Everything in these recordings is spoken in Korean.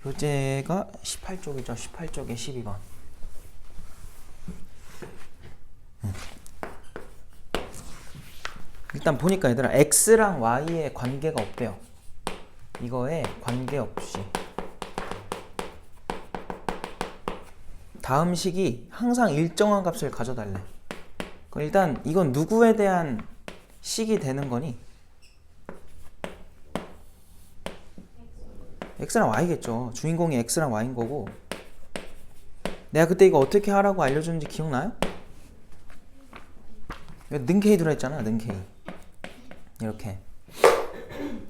교재가 18쪽이죠. 18쪽에 12번. 일단 보니까 얘들아 x랑 y의 관계가 없대요. 이거에 관계없이 다음 식이 항상 일정한 값을 가져달래. 일단 이건 누구에 대한 식이 되는 거니? x랑 y겠죠. 주인공이 x랑 y인 거고. 내가 그때 이거 어떻게 하라고 알려줬는지 기억나요? 는 k 들어있잖아. 는 k 이렇게.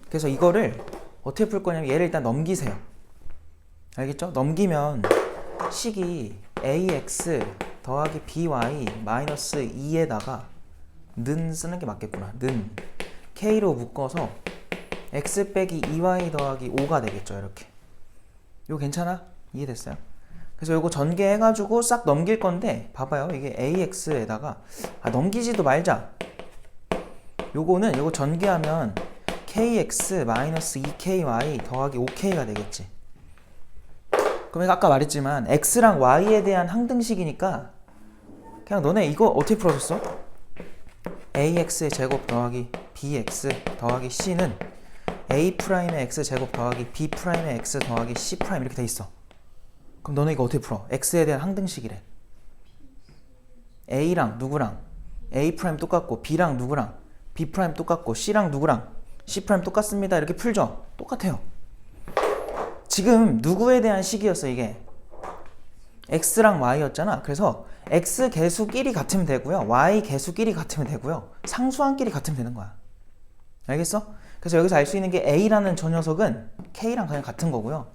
그래서 이거를 어떻게 풀 거냐면 얘를 일단 넘기세요. 알겠죠? 넘기면 식이 ax 더하기 by 마이너스 2에다가 는 쓰는 게 맞겠구나. 는 k로 묶어서 x 빼기 2y 더하기 5가 되겠죠. 이렇게. 이거 괜찮아? 이해됐어요? 그래서 이거 전개해가지고 싹 넘길 건데 봐봐요. 이게 ax에다가 넘기지도 말자. 요거는 요거 전개하면 kx 마이너스 2ky 더하기 5k가 되겠지. 그럼 아까 말했지만 x랑 y에 대한 항등식이니까 그냥 너네 이거 어떻게 풀어줬어? ax의 제곱 더하기 bx 더하기 c는 a'의 x제곱 더하기 b'의 x 더하기 c' 이렇게 돼 있어. 그럼 너네 이거 어떻게 풀어? x에 대한 항등식이래. a랑 누구랑 a' 똑같고 b랑 누구랑 b' 똑같고 c랑 누구랑 c' 똑같습니다. 이렇게 풀죠? 똑같아요. 지금 누구에 대한 식이었어 이게? x랑 y였잖아. 그래서 x 개수끼리 같으면 되고요. y 개수끼리 같으면 되고요. 상수항끼리 같으면 되는 거야. 알겠어? 그래서 여기서 알 수 있는 게 a라는 저 녀석은 k랑 그냥 같은 거고요.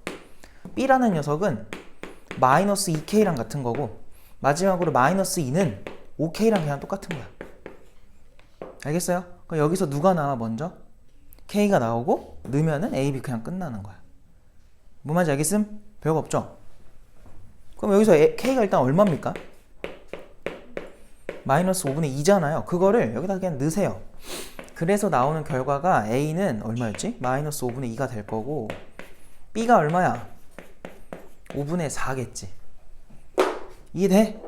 b라는 녀석은 마이너스 2k랑 같은 거고 마지막으로 마이너스 2는 5k랑 그냥 똑같은 거야. 알겠어요? 그럼 여기서 누가 나와 먼저? k가 나오고 넣으면은 a, b 그냥 끝나는 거야. 뭐 말인지 알겠음? 별거 없죠? 그럼 여기서 k가 일단 얼마입니까? 마이너스 5분의 2잖아요. 그거를 여기다 그냥 넣으세요. 그래서 나오는 결과가 a는 얼마였지? 마이너스 5분의 2가 될 거고 b가 얼마야? 5분의 4겠지. 이해돼?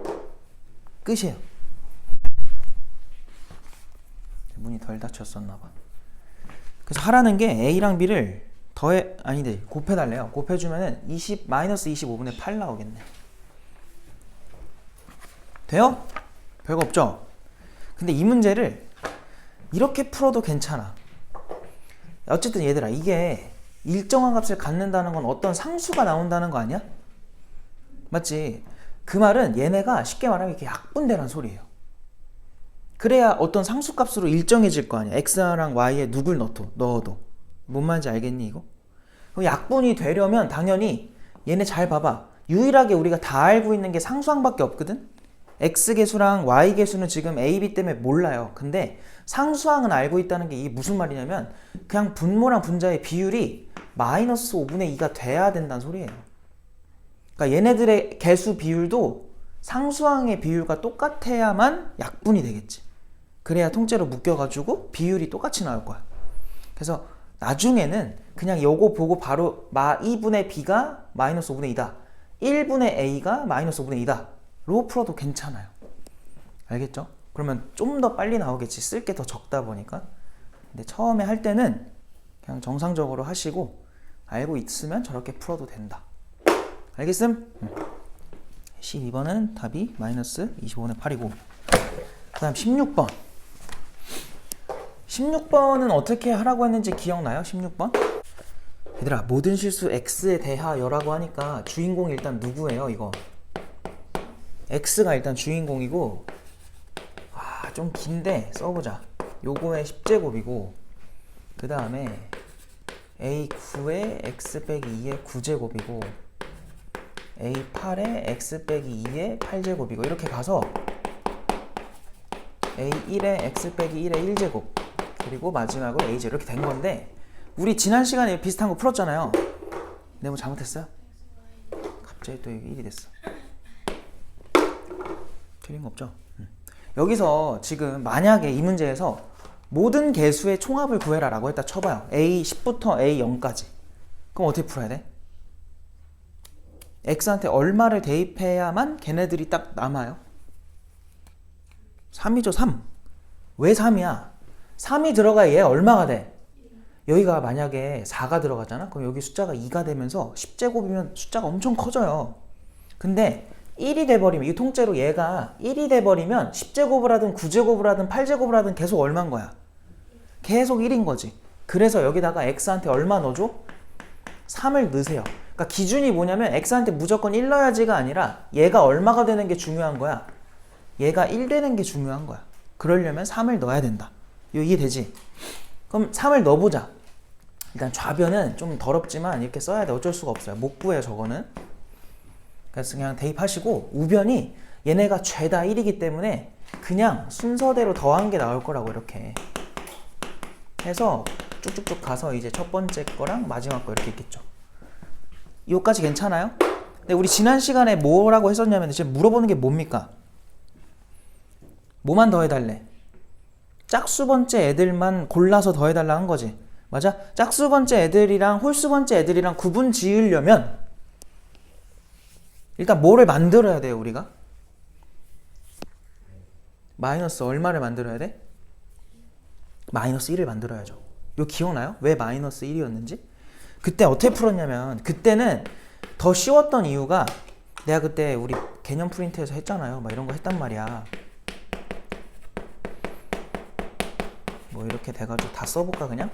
끝이에요. 문이 덜 닫혔었나봐. 그래서 하라는 게 a랑 b를 곱해달래요. 곱해주면은 마이너스 25분의 8 나오겠네. 돼요? 별거 없죠? 근데 이 문제를 이렇게 풀어도 괜찮아. 어쨌든 얘들아 이게 일정한 값을 갖는다는 건 어떤 상수가 나온다는 거 아니야? 맞지? 그 말은 얘네가 쉽게 말하면 이렇게 약분되란 소리예요. 그래야 어떤 상수값으로 일정해질 거 아니야. x랑 y에 누굴 넣어도. 뭔 말인지 알겠니 이거? 약분이 되려면 당연히 얘네 잘 봐봐. 유일하게 우리가 다 알고 있는 게 상수항밖에 없거든? x계수랑 y계수는 지금 a, b 때문에 몰라요. 근데 상수항은 알고 있다는 게 이게 무슨 말이냐면 그냥 분모랑 분자의 비율이 마이너스 5분의 2가 돼야 된다는 소리예요. 그러니까 얘네들의 개수 비율도 상수항의 비율과 똑같아야만 약분이 되겠지. 그래야 통째로 묶여가지고 비율이 똑같이 나올 거야. 그래서 나중에는 그냥 요거 보고 바로 2분의 b가 마이너스 5분의 2다. 1분의 a가 마이너스 5분의 2다. 로 풀어도 괜찮아요. 알겠죠? 그러면 좀 더 빨리 나오겠지. 쓸 게 더 적다 보니까. 근데 처음에 할 때는 그냥 정상적으로 하시고 알고 있으면 저렇게 풀어도 된다. 알겠음? 12번은 답이 마이너스 25분의 8이고 그 다음 16번 16번은 어떻게 하라고 했는지 기억나요? 16번? 얘들아 모든 실수 x에 대하여라고 하니까 주인공이 일단 누구예요? 이거 x가 일단 주인공이고 좀 긴데 써보자. 요거의 10제곱이고 그 다음에 a9의 x 빼기 2의 9제곱이고 a8의 x 빼기 2의 8제곱이고 이렇게 가서 a1의 x 빼기 1의 1제곱 그리고 마지막으로 a0 이렇게 된 건데 우리 지난 시간에 비슷한 거 풀었잖아요. 내가 뭐 잘못했어요? 갑자기 또 1이 됐어. 틀린 거 없죠? 여기서 지금 만약에 이 문제에서 모든 개수의 총합을 구해라 라고 했다 쳐봐요. A10부터 A0까지. 그럼 어떻게 풀어야 돼? x한테 얼마를 대입해야만 걔네들이 딱 남아요? 3이죠, 3. 왜 3이야? 3이 들어가야 얘 얼마가 돼? 여기가 만약에 4가 들어가잖아? 그럼 여기 숫자가 2가 되면서 10제곱이면 숫자가 엄청 커져요. 근데 1이 돼버리면, 이 통째로 얘가 1이 돼버리면 10제곱을 하든 9제곱을 하든 8제곱을 하든 계속 얼마인 거야? 계속 1인 거지. 그래서 여기다가 x한테 얼마 넣어줘? 3을 넣으세요. 그러니까 기준이 뭐냐면 x한테 무조건 1 넣어야지가 아니라 얘가 얼마가 되는 게 중요한 거야. 얘가 1 되는 게 중요한 거야. 그러려면 3을 넣어야 된다. 이거 이해되지? 그럼 3을 넣어보자. 일단 좌변은 좀 더럽지만 이렇게 써야 돼. 어쩔 수가 없어요. 못 구해요, 저거는. 그래서 그냥 대입하시고, 우변이 얘네가 죄다 1이기 때문에 그냥 순서대로 더한 게 나올 거라고 이렇게 해서 쭉쭉쭉 가서 이제 첫 번째 거랑 마지막 거 이렇게 있겠죠. 이거까지 괜찮아요? 근데 우리 지난 시간에 뭐라고 했었냐면 지금 물어보는 게 뭡니까? 뭐만 더해달래? 짝수 번째 애들만 골라서 더해달라 한 거지. 맞아? 짝수 번째 애들이랑 홀수 번째 애들이랑 구분 지으려면 일단 뭐를 만들어야 돼요, 우리가? 마이너스 얼마를 만들어야 돼? 마이너스 1을 만들어야죠. 이거 기억나요? 왜 마이너스 1이었는지? 그때 어떻게 풀었냐면, 그때는 더 쉬웠던 이유가 내가 그때 우리 개념 프린트에서 했잖아요. 막 이런 거 했단 말이야. 뭐 이렇게 돼가지고 다 써볼까 그냥?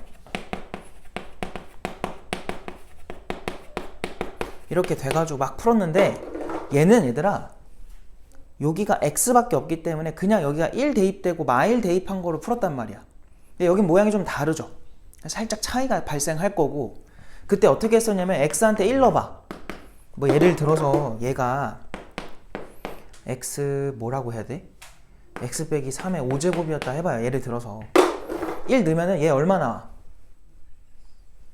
이렇게 돼가지고 막 풀었는데 얘는 얘들아 여기가 x밖에 없기 때문에 그냥 여기가 1 대입되고 마1 대입한 거로 풀었단 말이야. 근데 여긴 모양이 좀 다르죠. 살짝 차이가 발생할 거고, 그때 어떻게 했었냐면 x한테 1 넣어봐. 뭐 예를 들어서 얘가 x 뭐라고 해야 돼? x 빼기 3의 5제곱이었다 해봐요. 예를 들어서 1 넣으면은 얘 얼마 나와?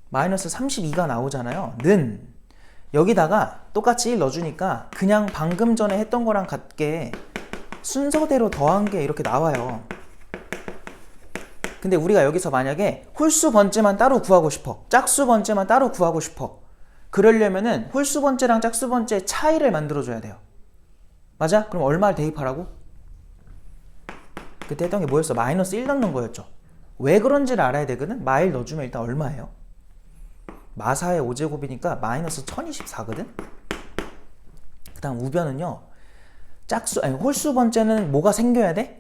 마이너스 32가 나오잖아요. 는 여기다가 똑같이 1 넣어주니까 그냥 방금 전에 했던 거랑 같게 순서대로 더한 게 이렇게 나와요. 근데 우리가 여기서 만약에 홀수 번째만 따로 구하고 싶어, 짝수 번째만 따로 구하고 싶어, 그러려면은 홀수 번째랑 짝수 번째 차이를 만들어줘야 돼요. 맞아? 그럼 얼마를 대입하라고? 그때 했던 게 뭐였어? 마이너스 1 넣는 거였죠. 왜 그런지를 알아야 되거든? 마1 넣어주면 일단 얼마예요? 마4의 5제곱이니까 마이너스 1024거든? 그 다음 우변은요, 홀수 번째는 뭐가 생겨야 돼?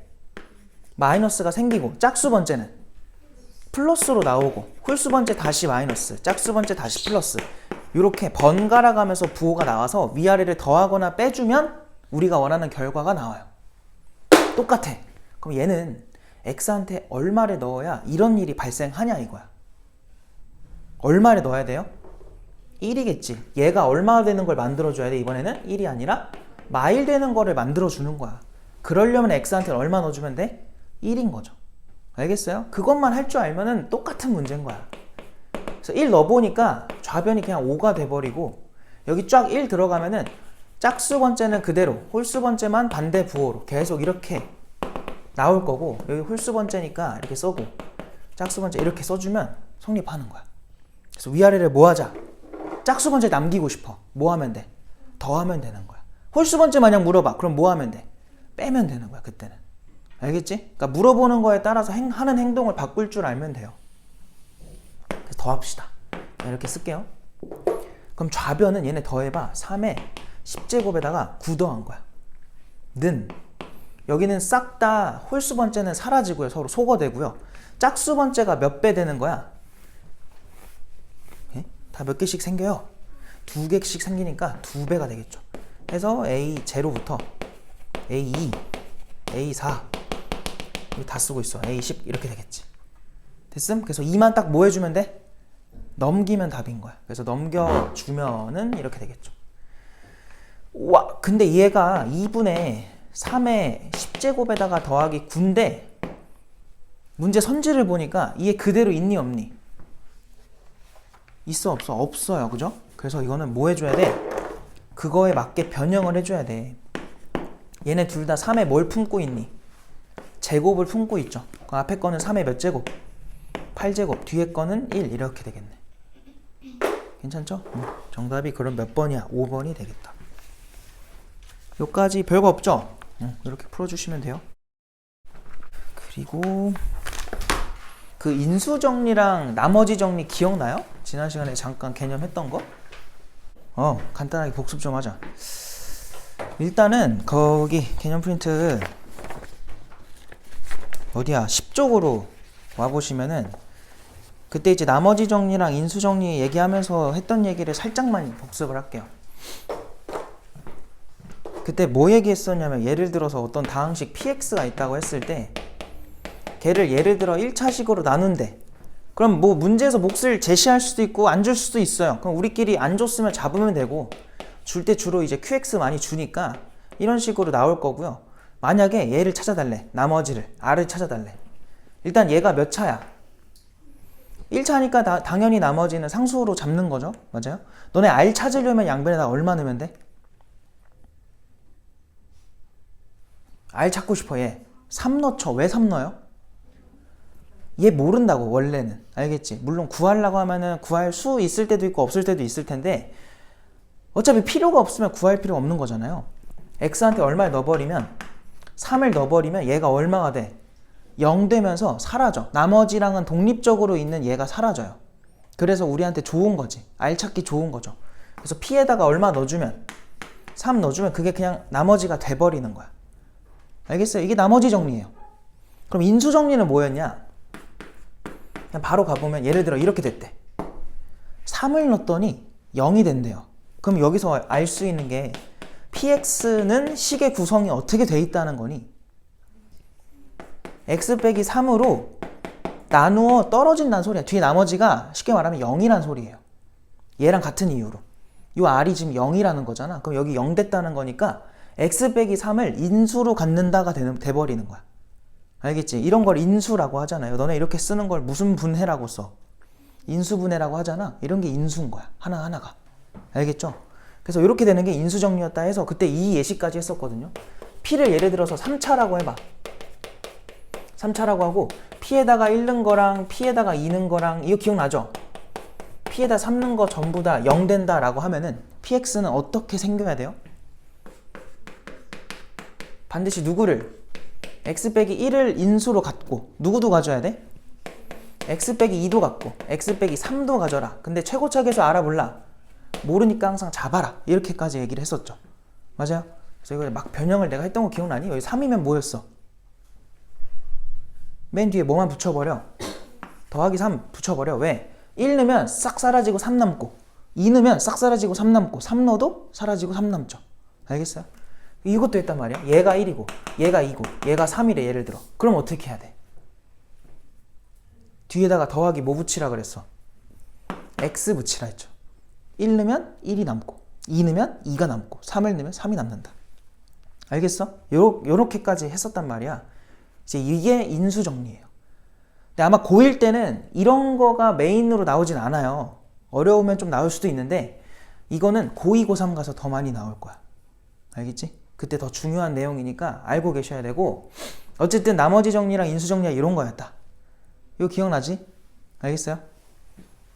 마이너스가 생기고, 짝수 번째는 플러스로 나오고, 홀수 번째 다시 마이너스, 짝수 번째 다시 플러스, 이렇게 번갈아 가면서 부호가 나와서 위아래를 더하거나 빼주면 우리가 원하는 결과가 나와요. 똑같아. 그럼 얘는 x한테 얼마를 넣어야 이런 일이 발생하냐 이거야. 얼마를 넣어야 돼요? 1이겠지. 얘가 얼마가 되는 걸 만들어줘야 돼. 이번에는 1이 아니라 마1 되는 거를 만들어주는 거야. 그러려면 x한테 얼마 넣어주면 돼? 1인 거죠. 알겠어요? 그것만 할 줄 알면은 똑같은 문제인 거야. 그래서 1 넣어보니까 좌변이 그냥 5가 돼버리고, 여기 쫙 1 들어가면은 짝수 번째는 그대로, 홀수 번째만 반대 부호로 계속 이렇게 나올 거고, 여기 홀수 번째니까 이렇게 써고, 짝수 번째 이렇게 써주면 성립하는 거야. 그래서 위아래를 뭐 하자? 짝수 번째 남기고 싶어. 뭐 하면 돼? 더하면 되는 거야. 홀수 번째 마냥 물어봐. 그럼 뭐 하면 돼? 빼면 되는 거야, 그때는. 알겠지? 그러니까 물어보는 거에 따라서 하는 행동을 바꿀 줄 알면 돼요. 그래서 더합시다. 이렇게 쓸게요. 그럼 좌변은 얘네 더해봐. 3에 10제곱에다가 9 더한 거야. 는 여기는 싹 다 홀수 번째는 사라지고요. 서로 소거되고요. 짝수 번째가 몇 배 되는 거야? 다 몇 개씩 생겨요? 2개씩 생기니까 2배가 되겠죠. 해서 A0부터 A2, A4 이거 다 쓰고 있어. A10 이렇게 되겠지. 됐음? 그래서 2만 딱 뭐 해주면 돼? 넘기면 답인 거야. 그래서 넘겨주면은 이렇게 되겠죠. 와, 근데 얘가 2분의 3의 10제곱에다가 더하기 9인데 문제 선지를 보니까 이게 그대로 있니 없니? 있어 없어? 없어요. 그죠? 그래서 이거는 뭐 해줘야 돼? 그거에 맞게 변형을 해줘야 돼. 얘네 둘 다 3에 뭘 품고 있니? 제곱을 품고 있죠. 그 앞에 거는 3의 몇 제곱? 8제곱. 뒤에 거는 1 이렇게 되겠네. 괜찮죠? 정답이 그럼 몇 번이야? 5번이 되겠다. 요까지 별거 없죠? 이렇게 풀어주시면 돼요. 그리고 그 인수정리랑 나머지 정리 기억나요? 지난 시간에 잠깐 개념 했던 거? 간단하게 복습 좀 하자. 일단은 거기 개념 프린트 어디야? 10쪽으로 와보시면은 그때 이제 나머지 정리랑 인수 정리 얘기하면서 했던 얘기를 살짝만 복습을 할게요. 그때 뭐 얘기했었냐면 예를 들어서 어떤 다항식 px가 있다고 했을 때 걔를 예를 들어 1차식으로 나눈대. 그럼 뭐 문제에서 몫을 제시할 수도 있고 안 줄 수도 있어요. 그럼 우리끼리 안 줬으면 잡으면 되고 줄 때 주로 이제 qx 많이 주니까 이런 식으로 나올 거고요. 만약에 얘를 찾아달래. 나머지를 r을 찾아달래. 일단 얘가 몇 차야? 1차니까 당연히 나머지는 상수로 잡는 거죠. 맞아요? 너네 r 찾으려면 양변에다 얼마 넣으면 돼? r 찾고 싶어 얘. 3 넣죠. 왜 3 넣어요? 얘 모른다고 원래는. 알겠지? 물론 구하려고 하면은 구할 수 있을 때도 있고 없을 때도 있을 텐데 어차피 필요가 없으면 구할 필요가 없는 거잖아요. x한테 얼마를 넣어버리면 3을 넣어버리면 얘가 얼마가 돼? 0 되면서 사라져. 나머지랑은 독립적으로 있는 얘가 사라져요. 그래서 우리한테 좋은 거지. r 찾기 좋은 거죠. 그래서 p에다가 얼마 넣어주면 3 넣어주면 그게 그냥 나머지가 돼버리는 거야. 알겠어요? 이게 나머지 정리예요. 그럼 인수 정리는 뭐였냐? 그냥 바로 가보면 예를 들어 이렇게 됐대. 3을 넣었더니 0이 된대요. 그럼 여기서 알 수 있는 게 px는 식의 구성이 어떻게 돼 있다는 거니 x 빼기 3으로 나누어 떨어진다는 소리야. 뒤에 나머지가 쉽게 말하면 0이란 소리예요. 얘랑 같은 이유로. 이 r이 지금 0이라는 거잖아. 그럼 여기 0 됐다는 거니까 x 빼기 3을 인수로 갖는다가 돼버리는 거야. 알겠지? 이런 걸 인수라고 하잖아요. 너네 이렇게 쓰는 걸 무슨 분해라고 써? 인수분해라고 하잖아. 이런 게 인수인 거야. 하나하나가. 알겠죠? 그래서 이렇게 되는 게 인수정리였다 해서 그때 이 예시까지 했었거든요. p를 예를 들어서 3차라고 해봐. 3차라고 하고 p에다가 1 넣은 거랑 p에다가 2 넣은 거랑 이거 기억나죠? p에다 3 넣은 거 전부 다 0 된다 라고 하면은 px는 어떻게 생겨야 돼요? 반드시 누구를? x 빼기 1을 인수로 갖고 누구도 가져야 돼? x 빼기 2도 갖고 x 빼기 3도 가져라. 근데 최고차계수 알아볼라. 모르니까 항상 잡아라. 이렇게까지 얘기를 했었죠. 맞아요? 그래서 이거 막 변형을 내가 했던 거 기억나니? 여기 3이면 뭐였어? 맨 뒤에 뭐만 붙여버려? 더하기 3 붙여버려. 왜? 1 넣으면 싹 사라지고 3 남고 2 넣으면 싹 사라지고 3 남고 3 넣어도 사라지고 3 남죠. 알겠어요? 이것도 했단 말이야. 얘가 1이고 얘가 2고 얘가 3이래 예를 들어. 그럼 어떻게 해야 돼? 뒤에다가 더하기 뭐 붙이라 그랬어? x 붙이라 했죠. 1 넣으면 1이 남고 2 넣으면 2가 남고 3을 넣으면 3이 남는다. 알겠어? 요렇게까지 했었단 말이야. 이제 이게 인수정리예요. 근데 아마 고1 때는 이런 거가 메인으로 나오진 않아요. 어려우면 좀 나올 수도 있는데 이거는 고2, 고3 가서 더 많이 나올 거야. 알겠지? 그때 더 중요한 내용이니까 알고 계셔야 되고 어쨌든 나머지 정리랑 인수정리가 이런 거였다. 이거 기억나지? 알겠어요?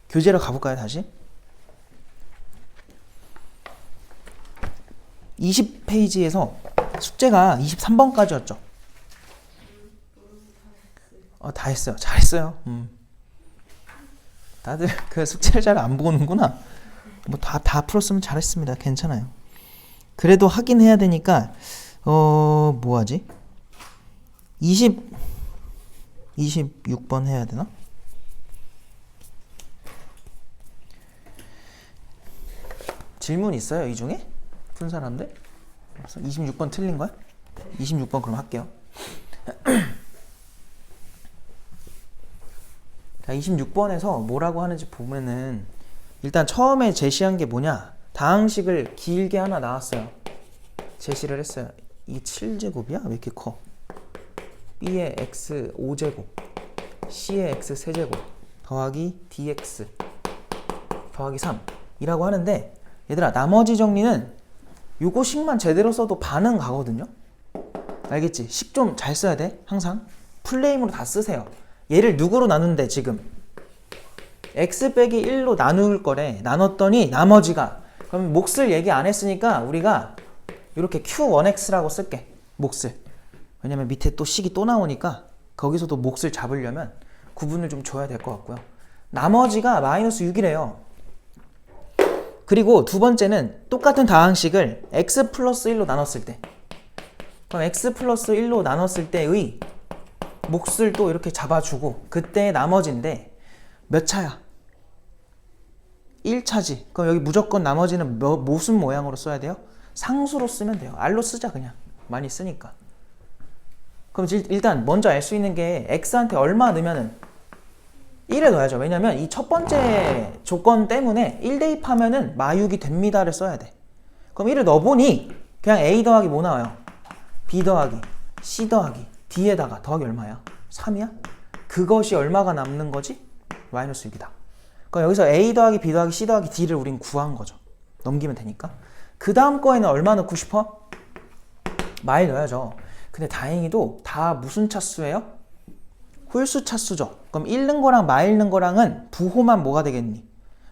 교재로 가볼까요 다시? 20페이지에서 숙제가 23번까지였죠. 다 했어요. 잘했어요. 다들 그 숙제를 잘 안 보는구나. 뭐 다 풀었으면 잘했습니다. 괜찮아요. 그래도 하긴 해야 되니까 뭐 하지? 26번 해야 되나? 질문 있어요 이 중에? 푼 사람들? 26번 틀린 거야? 26번 그럼 할게요. 자, 26번에서 뭐라고 하는지 보면은 일단 처음에 제시한 게 뭐냐? 다항식을 길게 하나 나왔어요. 제시를 했어요. 이게 7제곱이야? 왜 이렇게 커? b의 x 5제곱 c의 x 세제곱 더하기 dx 더하기 3 이라고 하는데 얘들아 나머지 정리는 요거 식만 제대로 써도 반은 가거든요. 알겠지? 식 좀 잘 써야 돼. 항상 풀네임으로 다 쓰세요. 얘를 누구로 나눈대 지금? x 빼기 1로 나눌 거래. 나눴더니 나머지가, 그럼 몫을 얘기 안 했으니까 우리가 이렇게 q1x라고 쓸게. 몫을. 왜냐면 밑에 또 식이 또 나오니까 거기서도 몫을 잡으려면 구분을 좀 줘야 될 것 같고요. 나머지가 마이너스 6이래요. 그리고 두 번째는 똑같은 다항식을 x 플러스 1로 나눴을 때, 그럼 x 플러스 1로 나눴을 때의 몫을 또 이렇게 잡아주고, 그때 나머지인데 몇 차야? 1차지. 그럼 여기 무조건 나머지는 무슨 모양으로 써야 돼요? 상수로 쓰면 돼요. r로 쓰자. 그냥 많이 쓰니까. 그럼 일단 먼저 알 수 있는 게 x한테 얼마 넣으면은 1에 넣어야죠. 왜냐면 이 첫 번째 조건 때문에 1 대입하면은 마육이 됩니다를 써야 돼. 그럼 1을 넣어보니 그냥 a 더하기 뭐 나와요? b 더하기 c 더하기 d에다가 더하기 얼마야? 3이야? 그것이 얼마가 남는 거지? 마이너스 6이다. 그럼 여기서 a 더하기 b 더하기 c 더하기 d를 우린 구한 거죠. 넘기면 되니까. 그 다음 거에는 얼마 넣고 싶어? 마일 넣어야죠. 근데 다행히도 다 무슨 차수예요? 홀수 차수죠. 그럼 1 넣은 거랑 마 1 넣은 거랑은 부호만 뭐가 되겠니?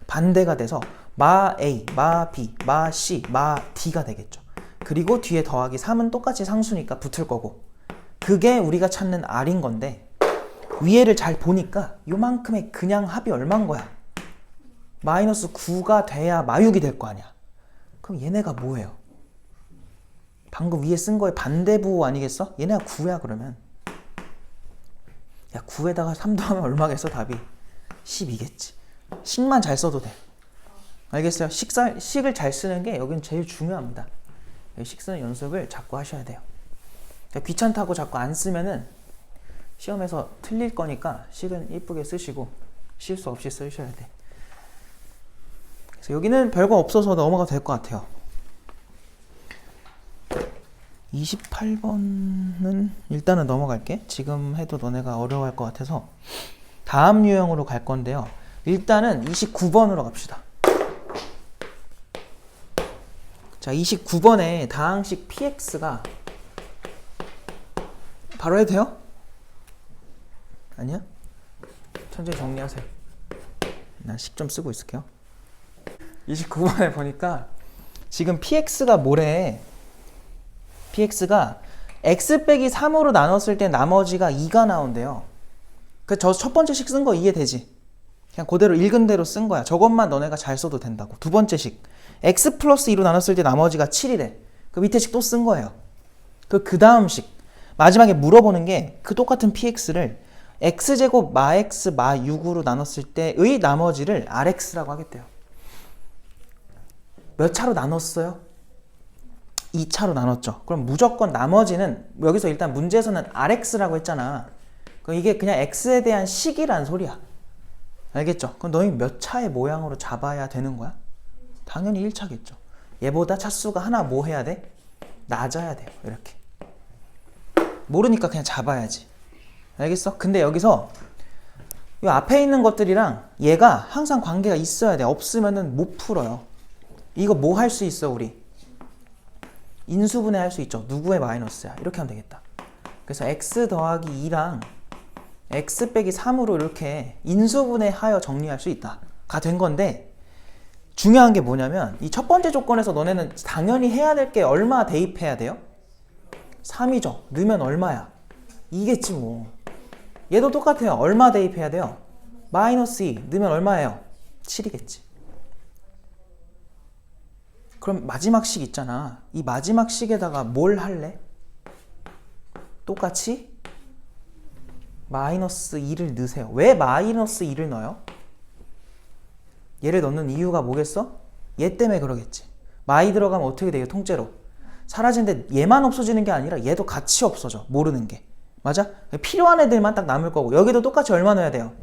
반대가 돼서 마 A, 마 B, 마 C, 마 D가 되겠죠. 그리고 뒤에 더하기 3은 똑같이 상수니까 붙을 거고, 그게 우리가 찾는 R인 건데, 위에를 잘 보니까 요만큼의 그냥 합이 얼만 거야? 마이너스 9가 돼야 마육이 될 거 아니야. 그럼 얘네가 뭐예요? 방금 위에 쓴 거의 반대부호 아니겠어? 얘네가 9야 그러면. 야, 9에다가 3 더하면 얼마겠어? 답이 12겠지. 식만 잘 써도 돼. 알겠어요? 식을 잘 쓰는 게 여긴 제일 중요합니다. 식 쓰는 연습을 자꾸 하셔야 돼요. 귀찮다고 자꾸 안 쓰면은 시험에서 틀릴 거니까 식은 이쁘게 쓰시고 실수 없이 쓰셔야 돼. 그래서 여기는 별거 없어서 넘어가도 될 것 같아요. 28번은 일단은 넘어갈게. 지금 해도 너네가 어려워할 것 같아서 다음 유형으로 갈 건데요. 일단은 29번으로 갑시다. 자, 29번에 다항식 px가 바로 해도 돼요? 아니야? 천천히 정리하세요. 난 식 좀 쓰고 있을게요. 29번에 보니까 지금 px가 뭐래? px가 x 빼기 3으로 나눴을 때 나머지가 2가 나온대요. 그 저 첫 번째 식 쓴 거 이해되지? 그냥 그대로 읽은 대로 쓴 거야. 저것만 너네가 잘 써도 된다고. 두 번째 식 x 플러스 2로 나눴을 때 나머지가 7이래. 그 밑에 식 또 쓴 거예요. 그 다음 식 마지막에 물어보는 게 그 똑같은 px를 x제곱 마 x 마 6으로 나눴을 때의 나머지를 rx라고 하겠대요. 몇 차로 나눴어요? 2차로 나눴죠. 그럼 무조건 나머지는, 여기서 일단 문제에서는 rx라고 했잖아. 그럼 이게 그냥 x에 대한 식이란 소리야. 알겠죠? 그럼 너희 몇 차의 모양으로 잡아야 되는 거야? 당연히 1차겠죠. 얘보다 차수가 하나 뭐 해야 돼? 낮아야 돼요. 이렇게. 모르니까 그냥 잡아야지. 알겠어? 근데 여기서 이 앞에 있는 것들이랑 얘가 항상 관계가 있어야 돼. 없으면은 못 풀어요. 이거 뭐 할 수 있어 우리? 인수분해 할 수 있죠. 누구의 마이너스야? 이렇게 하면 되겠다. 그래서 x 더하기 2랑 x 빼기 3으로 이렇게 인수분해하여 정리할 수 있다 가 된 건데, 중요한 게 뭐냐면 이 첫 번째 조건에서 너네는 당연히 해야 될 게 얼마 대입해야 돼요? 3이죠. 넣으면 얼마야? 2겠지 뭐. 얘도 똑같아요. 얼마 대입해야 돼요? 마이너스 2 넣으면 얼마예요? 7이겠지. 그럼 마지막 식 있잖아. 이 마지막 식에다가 뭘 할래? 똑같이 마이너스 2를 넣으세요. 왜 마이너스 2를 넣어요? 얘를 넣는 이유가 뭐겠어? 얘 때문에 그러겠지. 마이 들어가면 어떻게 돼요? 통째로 사라지는데 얘만 없어지는 게 아니라 얘도 같이 없어져. 모르는 게. 맞아? 필요한 애들만 딱 남을 거고, 여기도 똑같이 얼마 넣어야 돼요?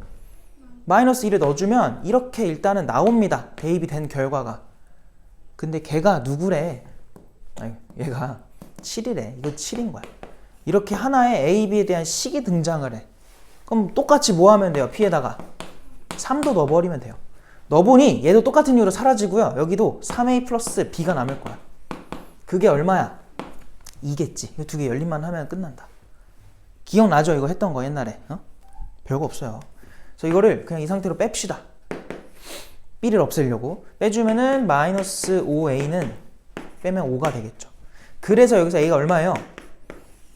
마이너스 1을 넣어주면 이렇게 일단은 나옵니다. 대입이 된 결과가. 근데 걔가 누구래? 아니, 얘가 7이래. 이거 7인 거야. 이렇게 하나의 A, B에 대한 식이 등장을 해. 그럼 똑같이 뭐 하면 돼요? P에다가 3도 넣어버리면 돼요. 넣어보니 얘도 똑같은 이유로 사라지고요. 여기도 3A 플러스 B가 남을 거야. 그게 얼마야? 2겠지. 이 두 개 열림만 하면 끝난다. 기억나죠? 이거 했던 거 옛날에. 별거 없어요. 그래서 이거를 그냥 이 상태로 뺍시다. B를 없애려고 빼주면은 마이너스 5A는 빼면 5가 되겠죠. 그래서 여기서 A가 얼마예요?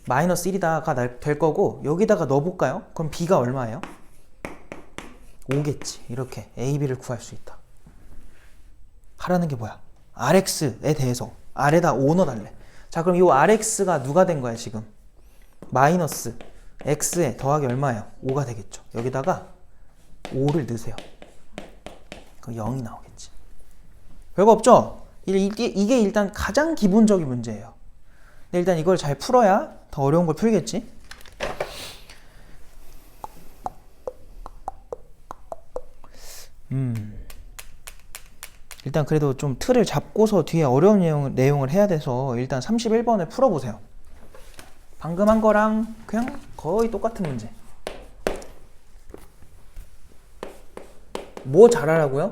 마이너스 1이다가 될 거고 여기다가 넣어볼까요? 그럼 B가 얼마예요? 5겠지. 이렇게 A, B를 구할 수 있다. 하라는 게 뭐야? RX에 대해서 R에다 5 넣어달래. 자, 그럼 이 RX가 누가 된 거야 지금? 마이너스 X에 더하기 얼마예요? 5가 되겠죠. 여기다가 5를 넣으세요. 그럼 0이 나오겠지. 별거 없죠? 이게 일단 가장 기본적인 문제예요. 근데 일단 이걸 잘 풀어야 더 어려운 걸 풀겠지? 일단 그래도 좀 틀을 잡고서 뒤에 어려운 내용을 해야 돼서 일단 31번을 풀어보세요. 방금 한 거랑 그냥 거의 똑같은 문제. 뭐 잘하라고요?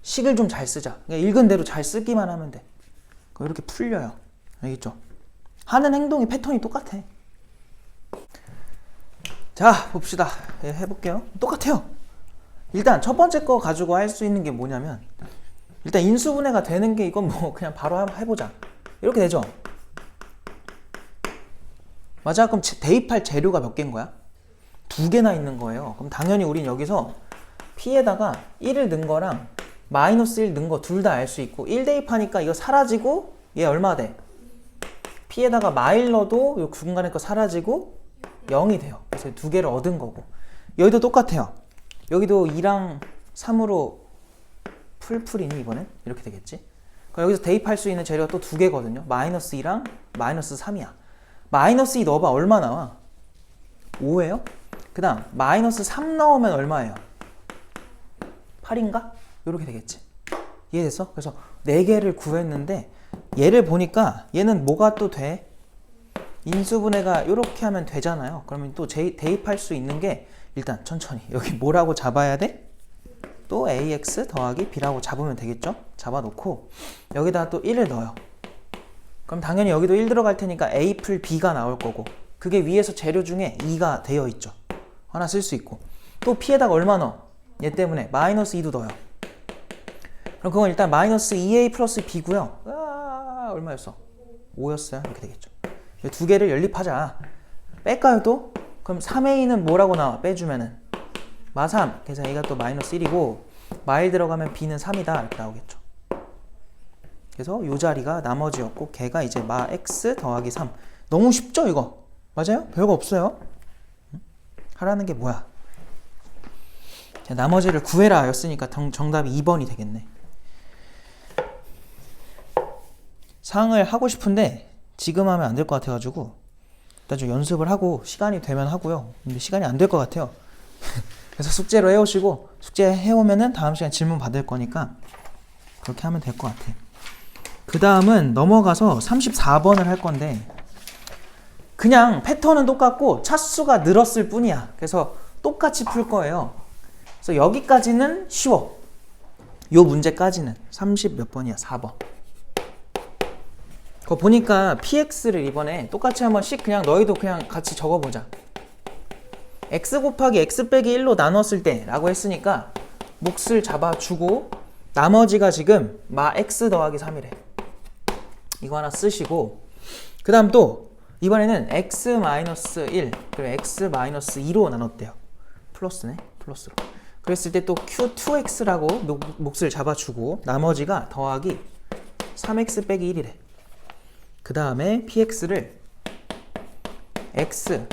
식을 좀 잘 쓰자. 그냥 읽은 대로 잘 쓰기만 하면 돼. 이렇게 풀려요. 알겠죠? 하는 행동이 패턴이 똑같아. 자, 봅시다. 해볼게요. 똑같아요. 일단 첫 번째 거 가지고 할 수 있는 게 뭐냐면 일단 인수분해가 되는 게 이건 뭐 그냥 바로 한번 해보자. 이렇게 되죠? 맞아? 그럼 대입할 재료가 몇 개인 거야? 2개나 있는 거예요. 그럼 당연히 우린 여기서 P에다가 1을 넣은 거랑 마이너스 1 넣은 거 둘 다 알 수 있고 1 대입하니까 이거 사라지고 얘 얼마 돼? P에다가 마일 넣어도 이 중간에 거 사라지고 0이 돼요. 그래서 2개를 얻은 거고 여기도 똑같아요. 여기도 2랑 3으로 풀이니 이번엔? 이렇게 되겠지? 그럼 여기서 대입할 수 있는 재료가 또 2개거든요. 마이너스 2랑 마이너스 3이야. 마이너스 2 넣어봐. 얼마 나와? 5예요? 그 다음 마이너스 3 넣으면 얼마예요? 8인가? 이렇게 되겠지. 이해됐어? 그래서 4개를 구했는데 얘를 보니까 얘는 뭐가 또 돼? 인수분해가 이렇게 하면 되잖아요. 그러면 또 대입할 수 있는 게 일단 천천히 여기 뭐라고 잡아야 돼? 또 AX 더하기 B라고 잡으면 되겠죠? 잡아놓고 여기다가 또 1을 넣어요. 그럼 당연히 여기도 1 들어갈 테니까 A 풀 B가 나올 거고 그게 위에서 재료 중에 2가 되어 있죠. 하나 쓸 수 있고 또 P에다가 얼마 넣어? 얘 때문에 마이너스 2도 넣어요. 그럼 그건 일단 마이너스 2A 플러스 B고요. 얼마였어? 5였어요. 이렇게 되겠죠. 이 2개를 연립하자. 뺄까요 또? 그럼 3A는 뭐라고 나와? 빼주면은 마3. 그래서 A가 또 마이너스 1이고 마일 들어가면 B는 3이다. 이렇게 나오겠죠. 그래서 이 자리가 나머지였고 걔가 이제 마 X 더하기 3. 너무 쉽죠 이거? 맞아요? 별거 없어요. 하라는 게 뭐야? 자, 나머지를 구해라 였으니까 정답이 2번이 되겠네. 상을 하고 싶은데 지금 하면 안 될 것 같아가지고 일단 좀 연습을 하고 시간이 되면 하고요. 근데 시간이 안 될 것 같아요. 그래서 숙제로 해오시고 숙제 해오면은 다음 시간에 질문 받을 거니까 그렇게 하면 될 것 같아. 그 다음은 넘어가서 34번을 할 건데 그냥 패턴은 똑같고 차수가 늘었을 뿐이야. 그래서 똑같이 풀 거예요. 그래서 여기까지는 쉬워. 요 문제까지는 30 몇 번이야? 4번. 그거 보니까 px를 이번에 똑같이 한 번씩 그냥 너희도 그냥 같이 적어보자. x 곱하기 x 빼기 1로 나눴을 때 라고 했으니까 몫을 잡아주고 나머지가 지금 마 x 더하기 3이래. 이거 하나 쓰시고 그 다음 또 이번에는 x 마이너스 1 그리고 x 마이너스 2로 나눴대요. 플러스네. 플러스로. 그랬을 때 또 q2x라고 몫을 잡아주고 나머지가 더하기 3x 빼기 1이래. 그 다음에 px를 x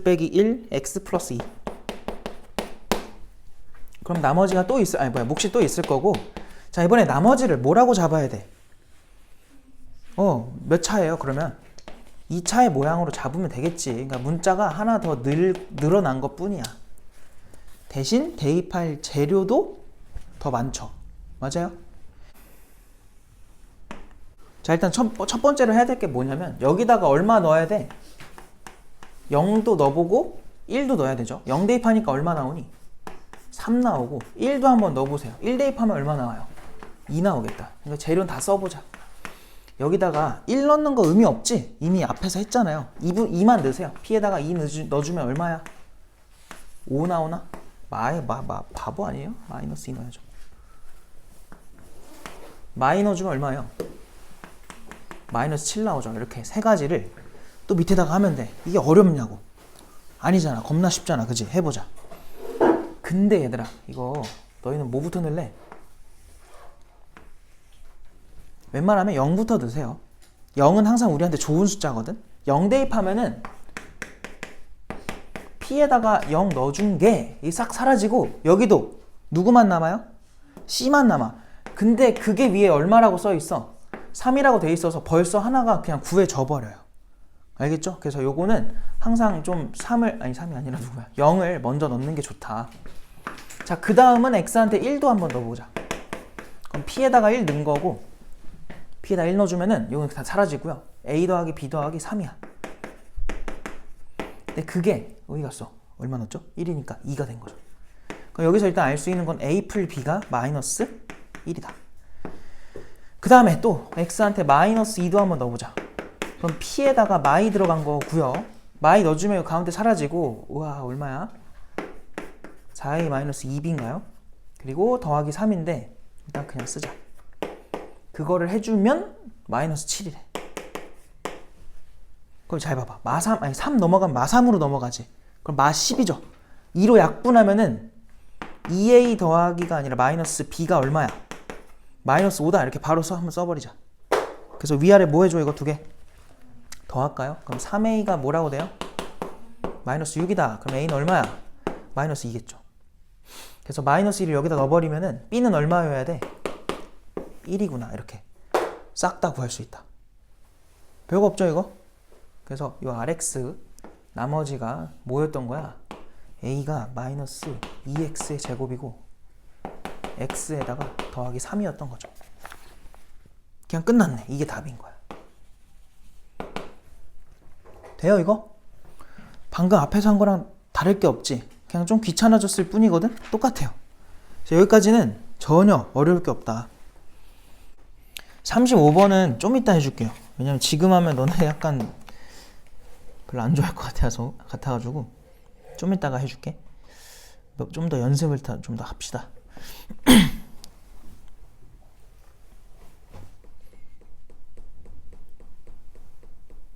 빼기 1, x 플러스 2. 그럼 나머지가 또 몫이 또 있을 거고. 자, 이번에 나머지를 뭐라고 잡아야 돼? 몇 차예요, 그러면? 2차의 모양으로 잡으면 되겠지. 그러니까 문자가 하나 더 늘어난 것 뿐이야. 대신 대입할 재료도 더 많죠. 맞아요? 자, 일단 첫 번째로 해야 될 게 뭐냐면 여기다가 얼마 넣어야 돼? 0도 넣어보고 1도 넣어야 되죠. 0 대입하니까 얼마 나오니? 3 나오고 1도 한번 넣어보세요. 1 대입하면 얼마 나와요? 2 나오겠다. 그러니까 재료는 다 써보자. 여기다가 1 넣는 거 의미 없지? 이미 앞에서 했잖아요. 2만 넣으세요. P에다가 2 넣어주면 얼마야? 5 나오나? 바보 아니에요? 마이너스 2 넣어야죠. 마이너 주면 얼마예요? 마이너스 7 나오죠. 이렇게 세 가지를 또 밑에다가 하면 돼. 이게 어렵냐고. 아니잖아. 겁나 쉽잖아. 그지? 해보자. 근데 얘들아, 이거 너희는 뭐부터 넣을래? 웬만하면 0부터 넣으세요. 0은 항상 우리한테 좋은 숫자거든. 0 대입하면은 P에다가 0 넣어준 게 싹 사라지고 여기도 누구만 남아요? C만 남아. 근데 그게 위에 얼마라고 써 있어? 3이라고 돼 있어서 벌써 하나가 그냥 구해져 버려요. 알겠죠? 그래서 요거는 항상 좀 3이 아니라 누구야? 0을 먼저 넣는 게 좋다. 자, 그 다음은 X한테 1도 한번 넣어보자. 그럼 P에다가 1 넣은 거고, P에다 1 넣어주면은 이건 다 사라지고요. A 더하기 B 더하기 3이야. 근데 그게 어디 갔어? 얼마 넣었죠? 1이니까 2가 된 거죠. 그럼 여기서 일단 알 수 있는 건 A 풀 B가 마이너스 1이다. 그 다음에 또 X한테 마이너스 2도 한번 넣어보자. 그럼 P에다가 마이 들어간 거고요. 마이 넣어주면 가운데 사라지고, 우와, 얼마야? 4A 마이너스 2B인가요? 그리고 더하기 3인데 일단 그냥 쓰자. 그거를 해주면 마이너스 7이래. 그럼 잘 봐봐. 마3, 3 넘어가면 마3으로 넘어가지. 그럼 마10이죠. 2로 약분하면은 2A 더하기가 아니라 마이너스 B가 얼마야? 마이너스 5다. 이렇게 바로 한번 써버리자. 그래서 위아래 뭐 해줘? 이거 두 개 더할까요? 그럼 3A가 뭐라고 돼요? 마이너스 6이다. 그럼 A는 얼마야? 마이너스 2겠죠. 그래서 마이너스 1을 여기다 넣어버리면은 B는 얼마여야 돼? 1이구나. 이렇게 싹 다 구할 수 있다. 별거 없죠 이거? 그래서 이 RX 나머지가 뭐였던 거야? A가 마이너스 2X의 제곱이고 X에다가 더하기 3이었던 거죠. 그냥 끝났네. 이게 답인 거야. 돼요 이거? 방금 앞에서 한 거랑 다를 게 없지. 그냥 좀 귀찮아졌을 뿐이거든? 똑같아요. 여기까지는 전혀 어려울 게 없다. 35번은 좀 이따 해줄게요. 왜냐면 지금 하면 너네 약간 별로 안 좋아할 것 같아가지고 좀 이따가 해줄게. 좀 더 연습을 좀 더 합시다.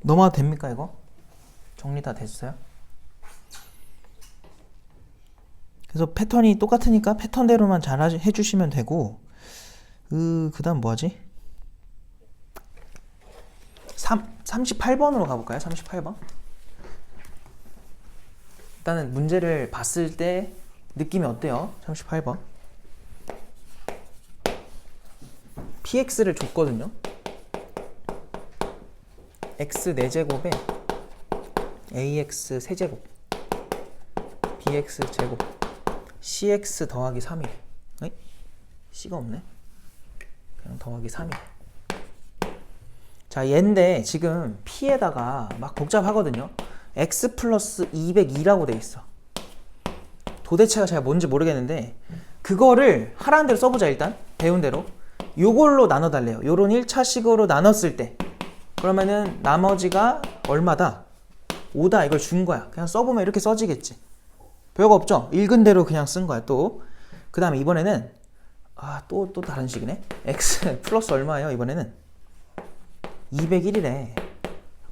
넘어가도 됩니까 이거? 정리 다 됐어요? 그래서 패턴이 똑같으니까 패턴대로만 잘 해주시면 되고, 그 다음 뭐하지? 38번으로 가볼까요? 38번. 일단은 문제를 봤을 때 느낌이 어때요? 38번. px를 줬거든요. x 4제곱에 ax 세제곱 bx 제곱 cx 더하기 3이래. 에이? c가 없네. 그냥 더하기 3이래. 자, 얘인데 지금 p에다가 막 복잡하거든요. x 플러스 202라고 돼 있어. 도대체가 잘 뭔지 모르겠는데 그거를 하라는 대로 써보자. 일단 배운 대로 요걸로 나눠달래요. 요런 1차식으로 나눴을 때 그러면은 나머지가 얼마다? 5다. 이걸 준 거야. 그냥 써보면 이렇게 써지겠지. 별거 없죠? 읽은 대로 그냥 쓴 거야. 또 그 다음에 이번에는 또 다른 식이네. x 플러스 얼마예요? 이번에는 201이래.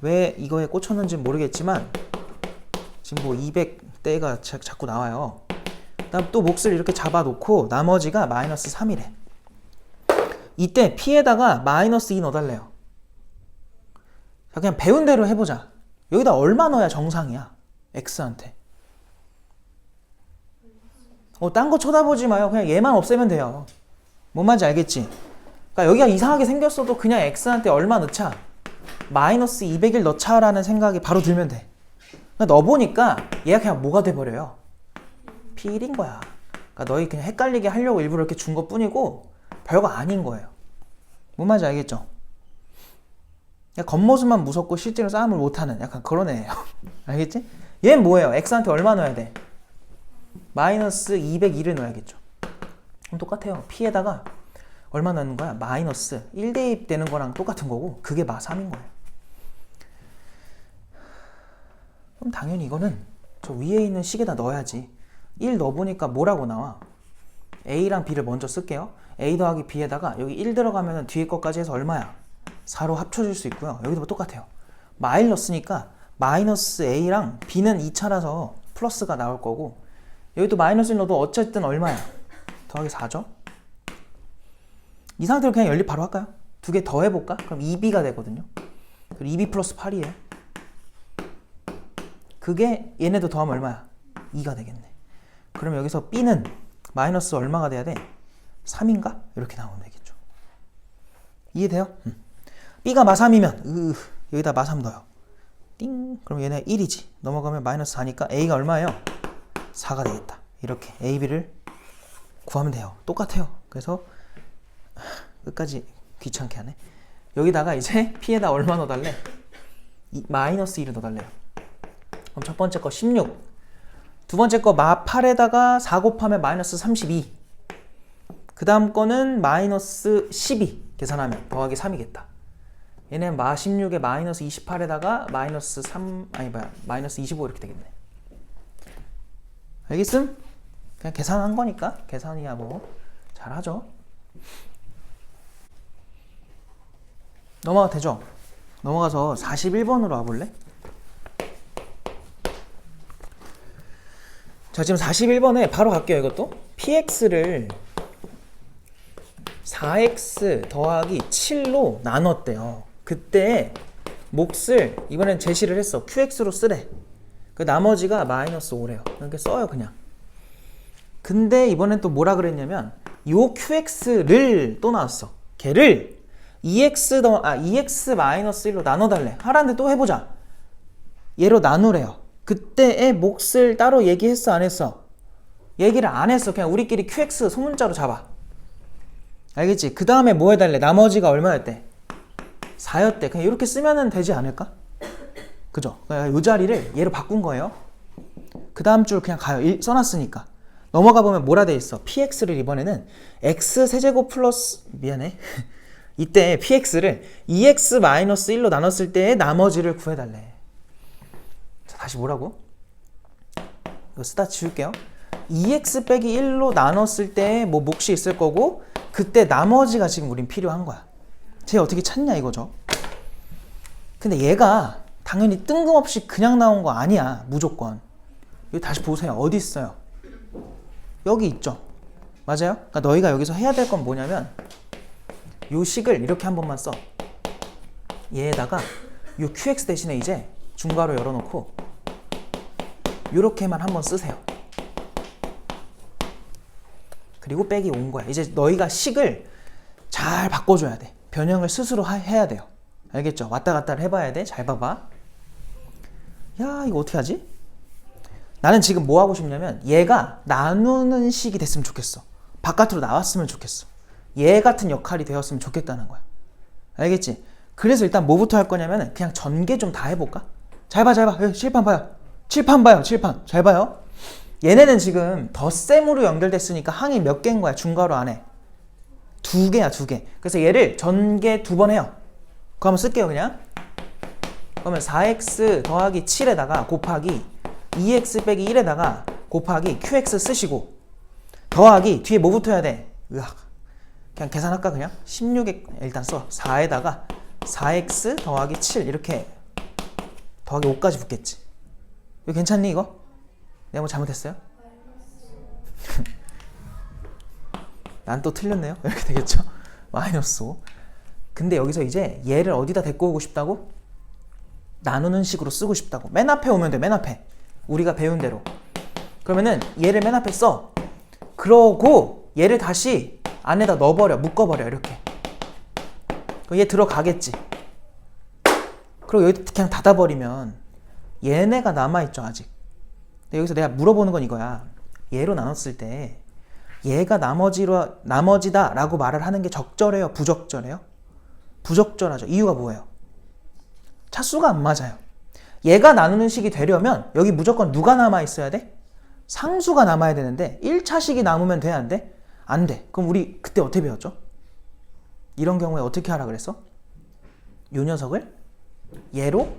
왜 이거에 꽂혔는지 모르겠지만 지금 뭐 200대가 자꾸 나와요. 그다음 또 몫을 이렇게 잡아놓고 나머지가 마이너스 3이래. 이때 p에다가 마이너스 2 넣어달래요. 자, 그냥 배운 대로 해보자. 여기다 얼마 넣어야 정상이야? x한테. 딴 거 쳐다보지 마요. 그냥 얘만 없애면 돼요. 뭔 말인지 알겠지? 그러니까 여기가 이상하게 생겼어도 그냥 x한테 얼마 넣자? 마이너스 200일 넣자라는 생각이 바로 들면 돼. 그러니까 넣어보니까 얘가 그냥 뭐가 돼버려요? P1인 거야. 그러니까 너희 그냥 헷갈리게 하려고 일부러 이렇게 준 것 뿐이고 별거 아닌 거예요. 뭔 말인지 알겠죠? 겉모습만 무섭고 실제로 싸움을 못하는 약간 그런 애예요. 알겠지? 얘는 뭐예요? x한테 얼마 넣어야 돼? 마이너스 202를 넣어야겠죠. 그럼 똑같아요. p에다가 얼마 넣는 거야? 마이너스 1 대입되는 거랑 똑같은 거고 그게 마3인 거예요. 그럼 당연히 이거는 저 위에 있는 식에다 넣어야지. 1 넣어보니까 뭐라고 나와? A랑 B를 먼저 쓸게요. A 더하기 B에다가 여기 1 들어가면 뒤에 것까지 해서 얼마야? 4로 합쳐질 수 있고요. 여기도 똑같아요. 마이너스니까 마이너스 A랑 B는 2차라서 플러스가 나올 거고, 여기도 마이너스 1 넣어도 어쨌든 얼마야? 더하기 4죠? 이 상태로 그냥 연립 바로 할까요? 두 개 더 해볼까? 그럼 2B가 되거든요. 그리고 2B 플러스 8이에요. 그게 얘네도 더하면 얼마야? 2가 되겠네. 그럼 여기서 B는 마이너스 얼마가 돼야 돼? 3인가? 이렇게 나오면 되겠죠. 이해돼요? B가 마3이면 여기다 마3 넣어요. 띵! 그럼 얘네 1이지. 넘어가면 마이너스 4니까 A가 얼마예요? 4가 되겠다. 이렇게 A, B를 구하면 돼요. 똑같아요. 그래서 끝까지 귀찮게 하네. 여기다가 이제 P에다 얼마 넣어달래? 마이너스 1을 넣어달래요. 그럼 첫 번째 거 16, 두 번째 거 마 8에다가 4 곱하면 마이너스 32, 그 다음 거는 마이너스 12 계산하면 더하기 3이겠다. 얘는 마 16에 마이너스 28에다가 마이너스 3, 마이너스 25 이렇게 되겠네. 알겠음? 그냥 계산한 거니까 계산이야 뭐 잘하죠. 넘어가도 되죠? 넘어가서 41번으로 와볼래? 자, 지금 41번에 바로 갈게요. 이것도 px를 4x 더하기 7로 나눴대요. 그때 몫을 이번엔 제시를 했어. qx로 쓰래. 그 나머지가 마이너스 5래요. 이렇게 써요 그냥. 근데 이번엔 또 뭐라 그랬냐면 요 qx를 또 나왔어. 걔를 2x 마이너스 1로 나눠달래. 하라는데 또 해보자. 얘로 나누래요. 그때의 몫을 따로 얘기했어 안 했어? 얘기를 안 했어. 그냥 우리끼리 qx 소문자로 잡아. 알겠지? 그 다음에 뭐 해달래? 나머지가 얼마였대? 4였대. 그냥 이렇게 쓰면 되지 않을까? 그죠? 이 자리를 얘로 바꾼 거예요. 그 다음 줄 그냥 가요. 써놨으니까. 넘어가 보면 뭐라 돼 있어? px를 이번에는 x 세제곱 플러스 미안해. 이때 px를 2x-1로 나눴을 때의 나머지를 구해달래. 자, 다시 뭐라고? 이거 쓰다 지울게요. 2x 빼기 1로 나눴을 때 뭐 몫이 있을 거고 그때 나머지가 지금 우린 필요한 거야. 쟤 어떻게 찾냐 이거죠. 근데 얘가 당연히 뜬금없이 그냥 나온 거 아니야. 무조건. 여기 다시 보세요. 어디 있어요? 여기 있죠. 맞아요? 그러니까 너희가 여기서 해야 될 건 뭐냐면 요 식을 이렇게 한 번만 써. 얘에다가 요 qx 대신에 이제 중괄호 열어놓고 요렇게만 한번 쓰세요. 그리고 빼기 온 거야. 이제 너희가 식을 잘 바꿔줘야 돼. 변형을 스스로 해야 돼요. 알겠죠? 왔다 갔다를 해봐야 돼. 잘 봐봐. 야, 이거 어떻게 하지? 나는 지금 뭐 하고 싶냐면 얘가 나누는 식이 됐으면 좋겠어. 바깥으로 나왔으면 좋겠어. 얘 같은 역할이 되었으면 좋겠다는 거야. 알겠지? 그래서 일단 뭐부터 할 거냐면 그냥 전개 좀 다 해볼까? 잘 봐, 잘 봐. 여기 칠판 봐요. 칠판 봐요, 칠판. 잘 봐요. 얘네는 지금 덧셈으로 연결됐으니까 항이 몇 개인 거야, 중괄호 안에? 2개야, 2개. 그래서 얘를 전개 2번 해요. 그거 한번 쓸게요, 그냥. 그러면 4x 더하기 7에다가 곱하기 2x 빼기 1에다가 곱하기 qx 쓰시고 더하기 뒤에 뭐부터 해야 돼? 으악. 그냥 계산할까 그냥? 16에 일단 써. 4에다가 4x 더하기 7 이렇게 더하기 5까지 붙겠지. 이거 괜찮니 이거? 내가 뭐 잘못했어요? 난 또 틀렸네요. 이렇게 되겠죠? 마이너스 5. 근데 여기서 이제 얘를 어디다 데리고 오고 싶다고? 나누는 식으로 쓰고 싶다고. 맨 앞에 오면 돼. 맨 앞에. 우리가 배운 대로. 그러면은 얘를 맨 앞에 써. 그러고 얘를 다시 안에다 넣어버려. 묶어버려. 이렇게. 얘 들어가겠지. 그리고 여기 그냥 닫아버리면 얘네가 남아있죠 아직. 근데 여기서 내가 물어보는 건 이거야. 얘로 나눴을 때 얘가 나머지다 라고 말을 하는 게 적절해요? 부적절해요? 부적절하죠. 이유가 뭐예요? 차수가 안 맞아요. 얘가 나누는 식이 되려면 여기 무조건 누가 남아있어야 돼? 상수가 남아야 되는데 1차식이 남으면 돼? 안 돼? 안 돼. 그럼 우리 그때 어떻게 배웠죠? 이런 경우에 어떻게 하라 그랬어? 요 녀석을 얘로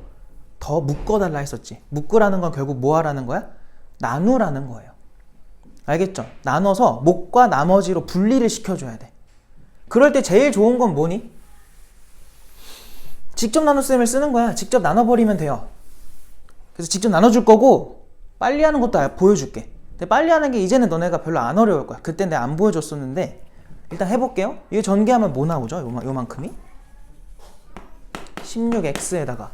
더 묶어달라 했었지. 묶으라는 건 결국 뭐 하라는 거야? 나누라는 거예요. 알겠죠? 나눠서 목과 나머지로 분리를 시켜줘야 돼. 그럴 때 제일 좋은 건 뭐니? 직접 나눗셈을 쓰는 거야. 직접 나눠버리면 돼요. 그래서 직접 나눠줄 거고 빨리 하는 것도 보여줄게. 근데 빨리 하는 게 이제는 너네가 별로 안 어려울 거야. 그때 내가 안 보여줬었는데 일단 해볼게요. 이거 전개하면 뭐 나오죠? 요만큼이 16x에다가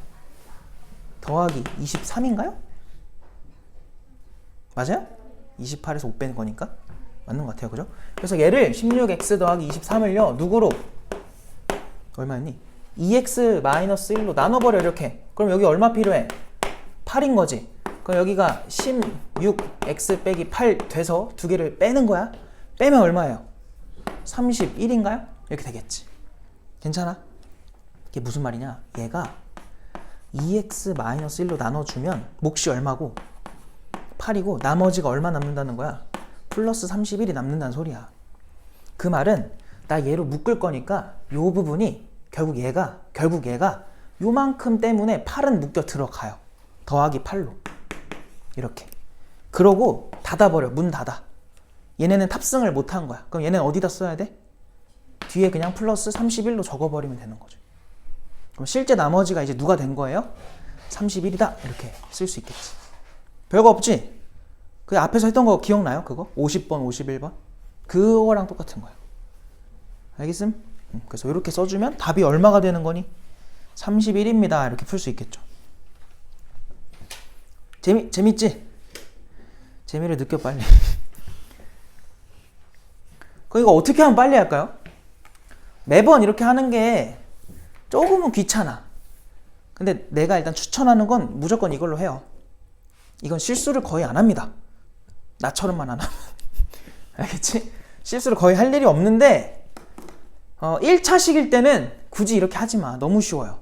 더하기 23인가요? 맞아요? 28에서 5 빼는 거니까 맞는 것 같아요. 그죠? 그래서 얘를 16x 더하기 23을요 누구로? 얼마였니? 2x-1로 나눠버려. 이렇게. 그럼 여기 얼마 필요해? 8인 거지. 그럼 여기가 16x 빼기 8 돼서 두 개를 빼는 거야. 빼면 얼마예요? 31인가요? 이렇게 되겠지. 괜찮아? 이게 무슨 말이냐? 얘가 2x-1로 나눠주면 몫이 얼마고 8이고 나머지가 얼마 남는다는 거야? 플러스 31이 남는다는 소리야. 그 말은 나 얘로 묶을 거니까 요 부분이 결국 얘가 요만큼 때문에 8은 묶여 들어가요. 더하기 8로 이렇게. 그러고 닫아버려. 문 닫아. 얘네는 탑승을 못한 거야. 그럼 얘는 어디다 써야 돼? 뒤에 그냥 플러스 31로 적어버리면 되는 거죠. 그럼 실제 나머지가 이제 누가 된 거예요? 31이다 이렇게 쓸 수 있겠지. 별거 없지? 그 앞에서 했던 거 기억나요? 그거? 50번, 51번? 그거랑 똑같은 거야. 알겠음? 그래서 이렇게 써주면 답이 얼마가 되는 거니? 31입니다. 이렇게 풀 수 있겠죠. 재밌지? 재미를 느껴 빨리. 그럼 이거 어떻게 하면 빨리 할까요? 매번 이렇게 하는 게 조금은 귀찮아. 근데 내가 일단 추천하는 건 무조건 이걸로 해요. 이건 실수를 거의 안 합니다. 나처럼만 안 하면. 알겠지? 실수를 거의 할 일이 없는데 1차식일 때는 굳이 이렇게 하지 마. 너무 쉬워요.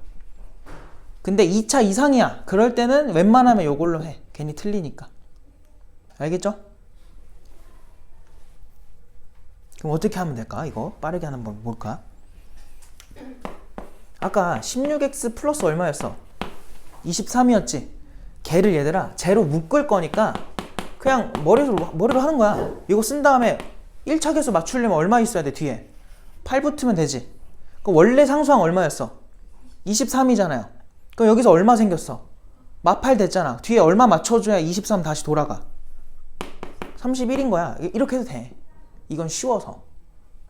근데 2차 이상이야. 그럴 때는 웬만하면 이걸로 해. 괜히 틀리니까. 알겠죠? 그럼 어떻게 하면 될까? 이거 빠르게 하는 법 뭘까? 아까 16x 플러스 얼마였어? 23이었지? 걔를 얘들아 쟤로 묶을 거니까 그냥 머리로 하는 거야. 이거 쓴 다음에 1차 계수 맞추려면 얼마 있어야 돼? 뒤에 8 붙으면 되지. 그럼 원래 상수항 얼마였어? 23이잖아요. 그럼 여기서 얼마 생겼어? 마8 됐잖아. 뒤에 얼마 맞춰줘야 23 다시 돌아가? 31인 거야. 이렇게 해도 돼. 이건 쉬워서.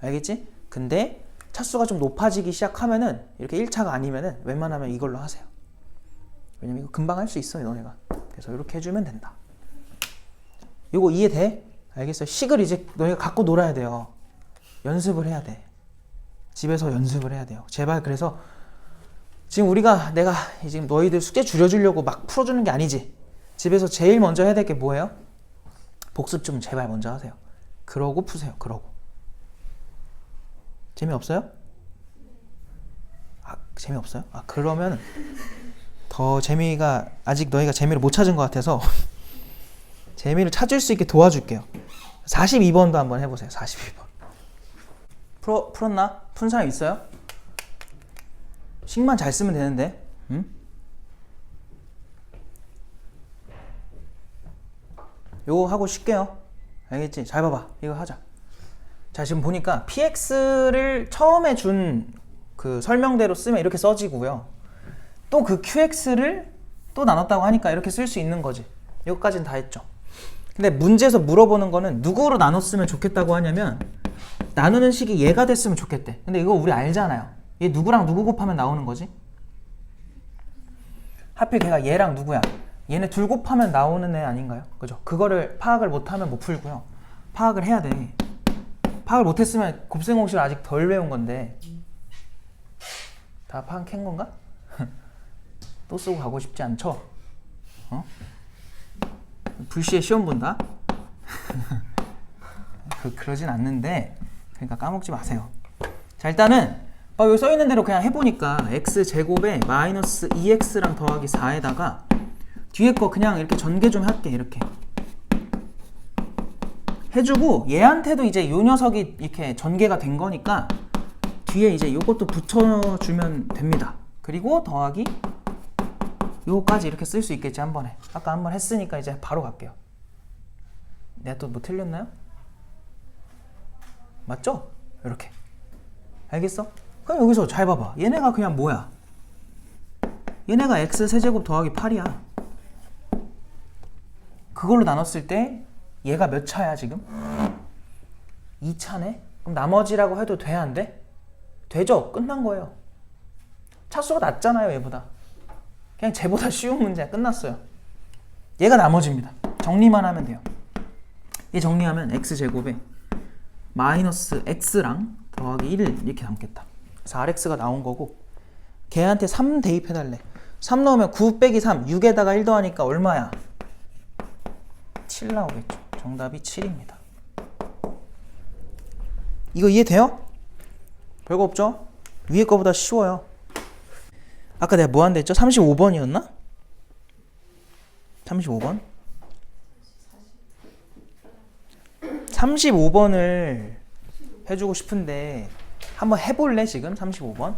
알겠지? 근데 차수가 좀 높아지기 시작하면은 이렇게 1차가 아니면은 웬만하면 이걸로 하세요. 왜냐면 이거 금방 할 수 있어요, 너네가. 그래서 이렇게 해주면 된다. 이거 이해돼? 알겠어요? 식을 이제 너희가 갖고 놀아야 돼요. 연습을 해야 돼. 집에서 연습을 해야 돼요. 제발. 그래서 지금 내가 지금 너희들 숙제 줄여주려고 막 풀어주는 게 아니지. 집에서 제일 먼저 해야 될 게 뭐예요? 복습 좀 제발 먼저 하세요. 그러고 푸세요. 그러고. 재미없어요? 재미없어요? 그러면 더 재미가 아직 너희가 재미를 못 찾은 것 같아서 재미를 찾을 수 있게 도와줄게요. 42번도 한번 해보세요. 42번. 풀었나? 푼 사람 있어요? 식만 잘 쓰면 되는데. 응? 요거 하고 쉴게요. 알겠지? 잘 봐봐. 이거 하자. 자, 지금 보니까 px를 처음에 준 그 설명대로 쓰면 이렇게 써지고요. 또 그 qx를 또 나눴다고 하니까 이렇게 쓸 수 있는 거지. 여기까지는 다 했죠. 근데 문제에서 물어보는 거는 누구로 나눴으면 좋겠다고 하냐면 나누는 식이 얘가 됐으면 좋겠대. 근데 이거 우리 알잖아요. 얘 누구랑 누구 곱하면 나오는 거지? 하필 걔가 얘랑 누구야? 얘네 둘 곱하면 나오는 애 아닌가요? 그죠? 그거를 파악을 못하면 못 풀고요. 파악을 해야 돼. 파악을 못했으면 곱셈공식을 아직 덜 외운 건데 다 파악한 건가? 또 쓰고 가고 싶지 않죠? 불시에 시험 본다? 그러진 않는데 그러니까 까먹지 마세요. 자, 일단은 여기 써있는 대로 그냥 해보니까 x제곱에 마이너스 2x랑 더하기 4에다가 뒤에 거 그냥 이렇게 전개 좀 할게. 이렇게 해주고 얘한테도 이제 요 녀석이 이렇게 전개가 된 거니까 뒤에 이제 요것도 붙여주면 됩니다. 그리고 더하기 요거까지 이렇게 쓸 수 있겠지. 한 번에. 아까 한 번 했으니까 이제 바로 갈게요. 내가 또 뭐 틀렸나요? 맞죠? 이렇게. 알겠어? 그럼 여기서 잘 봐봐. 얘네가 그냥 뭐야? 얘네가 x 세제곱 더하기 8이야. 그걸로 나눴을 때 얘가 몇 차야 지금? 2차네? 그럼 나머지라고 해도 돼, 안 돼? 되죠? 끝난 거예요. 차수가 낮잖아요, 얘보다. 그냥 쟤보다 쉬운 문제야. 끝났어요. 얘가 나머지입니다. 정리만 하면 돼요. 얘 정리하면 x제곱에 마이너스 x랑 더하기 1 이렇게 남겠다. 그래서 rx가 나온 거고 걔한테 3 대입해달래. 3 넣으면 9 빼기 3, 6에다가 1 더하니까 얼마야? 7 나오겠죠. 정답이 7입니다. 이거 이해돼요? 별거 없죠? 위에 거보다 쉬워요. 아까 내가 뭐 한다 했죠? 35번이었나? 35번? 35번을 해주고 싶은데 한번 해볼래 지금? 35번?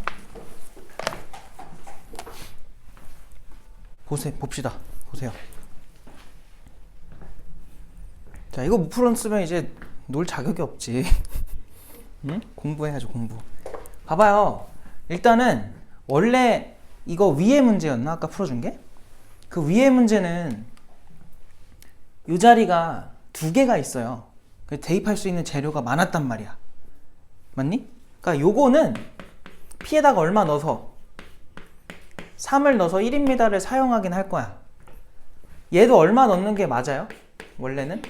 봅시다. 보세요. 자, 이거 무풀은 쓰면 이제 놀 자격이 없지. 응? 공부해야죠, 공부. 봐봐요. 일단은 원래 이거 위에 문제였나? 아까 풀어준 게? 그 위에 문제는 이 자리가 2개가 있어요. 대입할 수 있는 재료가 많았단 말이야. 맞니? 그러니까 요거는 P에다가 얼마 넣어서 3을 넣어서 1입니다를 사용하긴 할 거야. 얘도 얼마 넣는 게 맞아요? 원래는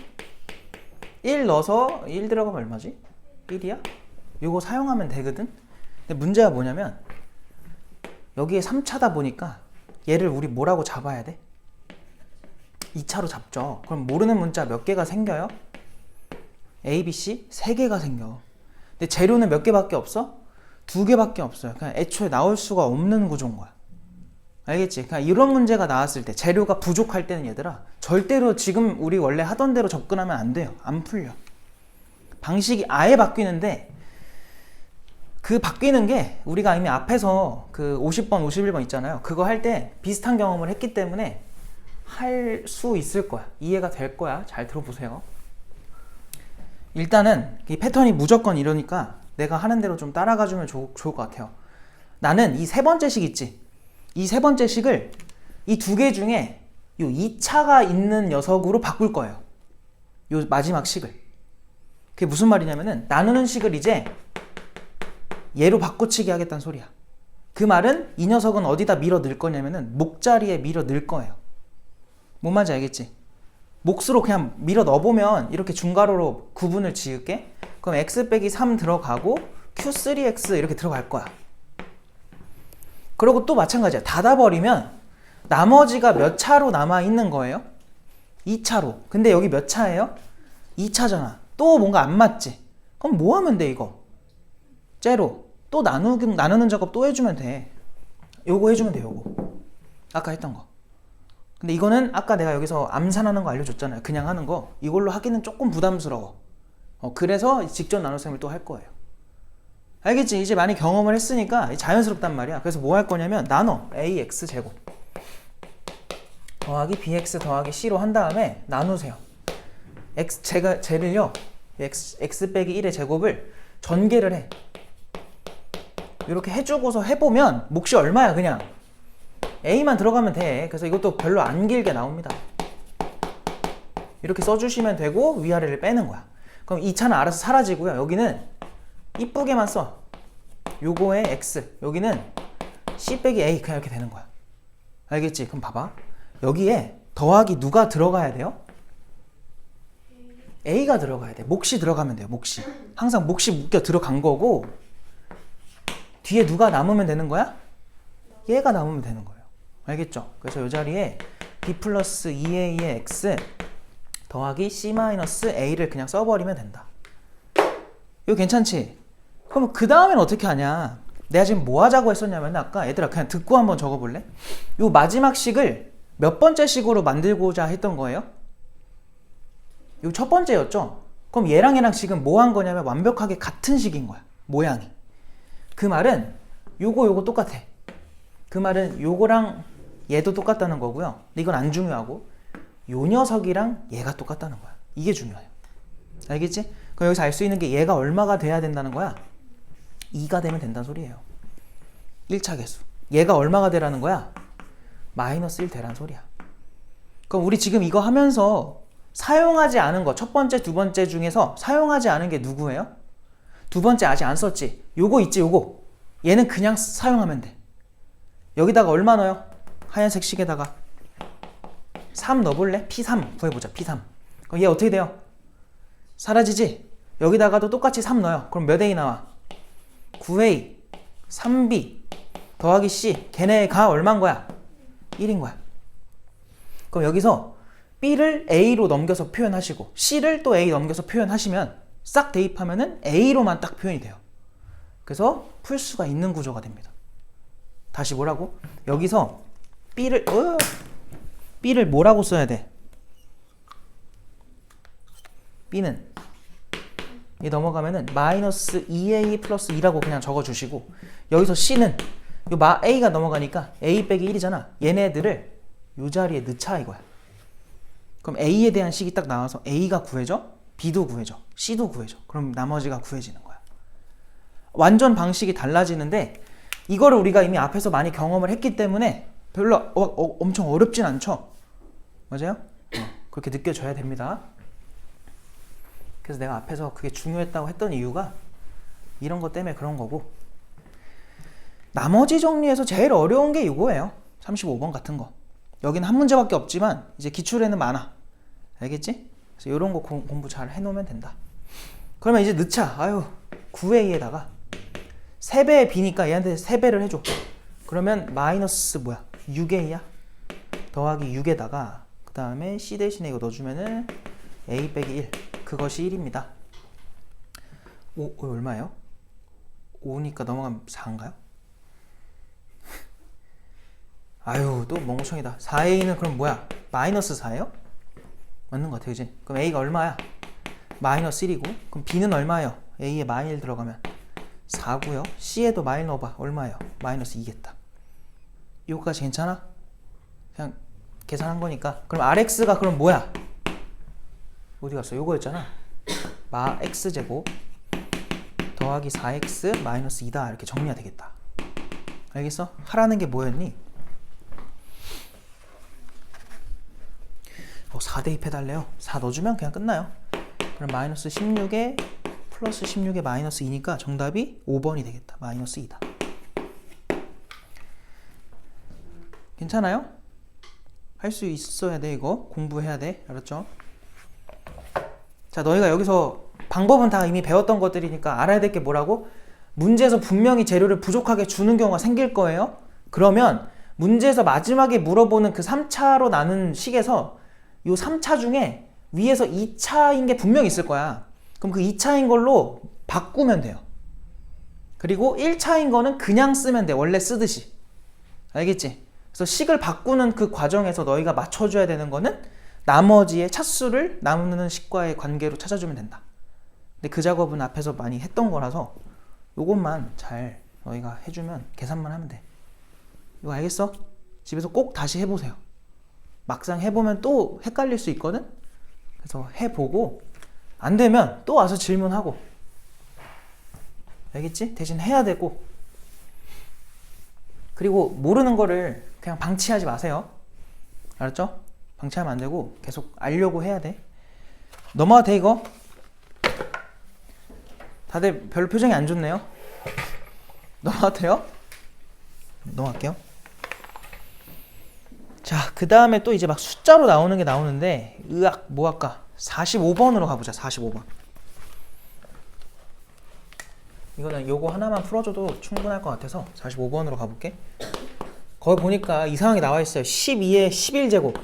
1 넣어서 1 들어가면 얼마지? 1이야? 요거 사용하면 되거든? 근데 문제가 뭐냐면 여기에 3차다 보니까 얘를 우리 뭐라고 잡아야 돼? 2차로 잡죠. 그럼 모르는 문자 몇 개가 생겨요? A, B, C 3개가 생겨. 근데 재료는 몇 개밖에 없어? 2개밖에 없어요. 그냥 애초에 나올 수가 없는 구조인 거야. 알겠지? 그냥 이런 문제가 나왔을 때 재료가 부족할 때는 얘들아 절대로 지금 우리 원래 하던 대로 접근하면 안 돼요. 안 풀려. 방식이 아예 바뀌는데 그 바뀌는 게 우리가 이미 앞에서 그 50번, 51번 있잖아요. 그거 할 때 비슷한 경험을 했기 때문에 할 수 있을 거야. 이해가 될 거야. 잘 들어보세요. 일단은 이 패턴이 무조건 이러니까 내가 하는 대로 좀 따라가주면 좋을 것 같아요. 나는 이 3번째 식 있지? 이 3번째 식을 이 2개 중에 요 2차가 있는 녀석으로 바꿀 거예요. 요 마지막 식을. 그게 무슨 말이냐면은 나누는 식을 이제 얘로 바꿔치기 하겠다는 소리야. 그 말은 이 녀석은 어디다 밀어 넣을 거냐면은 목자리에 밀어 넣을 거예요. 뭔 말인지 알겠지? 몫으로 그냥 밀어 넣어보면 이렇게 중괄호로 구분을 지을게. 그럼 x 빼기 3 들어가고 q3x 이렇게 들어갈 거야. 그리고 또 마찬가지야. 닫아버리면 나머지가 몇 차로 남아있는 거예요? 2차로. 근데 여기 몇 차예요? 2차잖아. 또 뭔가 안 맞지? 그럼 뭐 하면 돼 이거? 째로 또 나누는 작업 또 해주면 돼. 요거 해주면 돼. 요거 아까 했던 거. 근데 이거는 아까 내가 여기서 암산하는 거 알려줬잖아요. 그냥 하는 거. 이걸로 하기는 조금 부담스러워. 그래서 직접 나눗셈을 또 할 거예요. 알겠지? 이제 많이 경험을 했으니까 자연스럽단 말이야. 그래서 뭐 할 거냐면 나눠 ax 제곱 더하기 bx 더하기 c로 한 다음에 나누세요. 쟤를요 x 빼기 1의 제곱을 전개를 해. 이렇게 해주고서 해보면 몫이 얼마야? 그냥 a만 들어가면 돼. 그래서 이것도 별로 안 길게 나옵니다. 이렇게 써주시면 되고 위아래를 빼는 거야. 그럼 2차는 알아서 사라지고요. 여기는 이쁘게만 써. 요거에 x, 여기는 c 빼기 a 그냥 이렇게 되는 거야. 알겠지? 그럼 봐봐. 여기에 더하기 누가 들어가야 돼요? a가 들어가야 돼. 몫이 들어가면 돼요. 몫이. 항상 몫이 묶여 들어간 거고 뒤에 누가 남으면 되는 거야? 얘가 남으면 되는 거예요. 알겠죠? 그래서 이 자리에 b 플러스 2a의 x 더하기 c 마이너스 a를 그냥 써버리면 된다. 이거 괜찮지? 그럼 그 다음엔 어떻게 하냐? 내가 지금 뭐 하자고 했었냐면 아까 얘들아 그냥 듣고 한번 적어볼래? 요 마지막 식을 몇 번째 식으로 만들고자 했던 거예요? 요 첫 번째였죠? 그럼 얘랑 지금 뭐 한 거냐면 완벽하게 같은 식인 거야. 모양이. 그 말은 요거 똑같아. 그 말은 요거랑 얘도 똑같다는 거고요. 근데 이건 안 중요하고 요 녀석이랑 얘가 똑같다는 거야. 이게 중요해요. 알겠지? 그럼 여기서 알 수 있는 게 얘가 얼마가 돼야 된다는 거야? 2가 되면 된다는 소리예요. 1차 계수. 얘가 얼마가 되라는 거야? 마이너스 1 되라는 소리야. 그럼 우리 지금 이거 하면서 사용하지 않은 거, 첫 번째, 두 번째 중에서 사용하지 않은 게 누구예요? 두 번째 아직 안 썼지? 요거 있지, 요거. 얘는 그냥 사용하면 돼. 여기다가 얼마 넣어요? 하얀색 식에다가 3 넣어볼래? P3 구해보자. P3. 그럼 얘 어떻게 돼요? 사라지지? 여기다가도 똑같이 3 넣어요. 그럼 몇 A 나와? 9A 3B 더하기 C. 걔네가 얼마인 거야? 1인 거야. 그럼 여기서 B를 A로 넘겨서 표현하시고 C를 또 A 넘겨서 표현하시면 싹 대입하면은 A로만 딱 표현이 돼요. 그래서 풀 수가 있는 구조가 됩니다. 다시 뭐라고? 여기서 B를 뭐라고 써야 돼? B는 이 넘어가면은 마이너스 2A 플러스 2라고 그냥 적어주시고 여기서 C는 요 A가 넘어가니까 A 빼기 1이잖아. 얘네들을 요 자리에 넣자 이거야. 그럼 A에 대한 식이 딱 나와서 A가 구해져, B도 구해져, C도 구해져. 그럼 나머지가 구해지는 거야. 완전 방식이 달라지는데 이거를 우리가 이미 앞에서 많이 경험을 했기 때문에 별로 엄청 어렵진 않죠? 맞아요? 그렇게 느껴져야 됩니다. 그래서 내가 앞에서 그게 중요했다고 했던 이유가 이런 것 때문에 그런 거고, 나머지 정리에서 제일 어려운 게 이거예요. 35번 같은 거. 여기는 한 문제밖에 없지만 이제 기출에는 많아. 알겠지? 그래서 이런 거 공부 잘 해놓으면 된다. 그러면 이제 넣자. 9A에다가 3배의 B니까 얘한테 3배를 해줘. 그러면 마이너스 뭐야? 6A야? 더하기 6에다가 그 다음에 C 대신에 이거 넣어주면은 A 빼기 1. 그것이 1입니다. 5 얼마예요? 5니까 넘어가면 4인가요? 또 멍청이다. 4A는 그럼 뭐야? 마이너스 4예요? 맞는 것 같아, 그지? 그럼 A가 얼마야? 마이너스 1이고, 그럼 B는 얼마예요? A에 마이너스 1 들어가면 4고요. C에도 마이너스 넣어봐. 얼마예요? 마이너스 2겠다. 이거까지 괜찮아? 그냥 계산한 거니까. 그럼 RX가 그럼 뭐야? 어디 갔어? 요거였잖아. 마 X제곱 더하기 4X 마이너스 2다. 이렇게 정리가 되겠다. 알겠어? 하라는 게 뭐였니? 4 대입해달래요. 4 넣어주면 그냥 끝나요. 그럼 마이너스 16에 플러스 16에 마이너스 2니까 정답이 5번이 되겠다. 마이너스 2다. 괜찮아요? 할 수 있어야 돼. 이거 공부해야 돼. 알았죠? 자, 너희가 여기서 방법은 다 이미 배웠던 것들이니까 알아야 될 게 뭐라고? 문제에서 분명히 재료를 부족하게 주는 경우가 생길 거예요. 그러면 문제에서 마지막에 물어보는 그 3차로 나눈 식에서 요 3차 중에 위에서 2차인 게 분명히 있을 거야. 그럼 그 2차인 걸로 바꾸면 돼요. 그리고 1차인 거는 그냥 쓰면 돼. 원래 쓰듯이. 알겠지? 그래서 식을 바꾸는 그 과정에서 너희가 맞춰줘야 되는 거는 나머지의 차수를 나누는 식과의 관계로 찾아주면 된다. 근데 그 작업은 앞에서 많이 했던 거라서 요것만 잘 너희가 해주면 계산만 하면 돼. 이거 알겠어? 집에서 꼭 다시 해보세요. 막상 해보면 또 헷갈릴 수 있거든? 그래서 해보고 안 되면 또 와서 질문하고. 알겠지? 대신 해야 되고. 그리고 모르는 거를 그냥 방치하지 마세요. 알았죠? 방치하면 안 되고 계속 알려고 해야 돼. 넘어가도 돼 이거? 다들 별로 표정이 안 좋네요. 넘어가도 돼요? 넘어갈게요. 자, 그 다음에 또 이제 막 숫자로 나오는 게 나오는데 뭐 할까? 45번으로 가보자. 45번. 이거는 요거 하나만 풀어줘도 충분할 것 같아서 45번으로 가볼게. 거기 보니까 이상하게 나와 있어요. 12에 11제곱.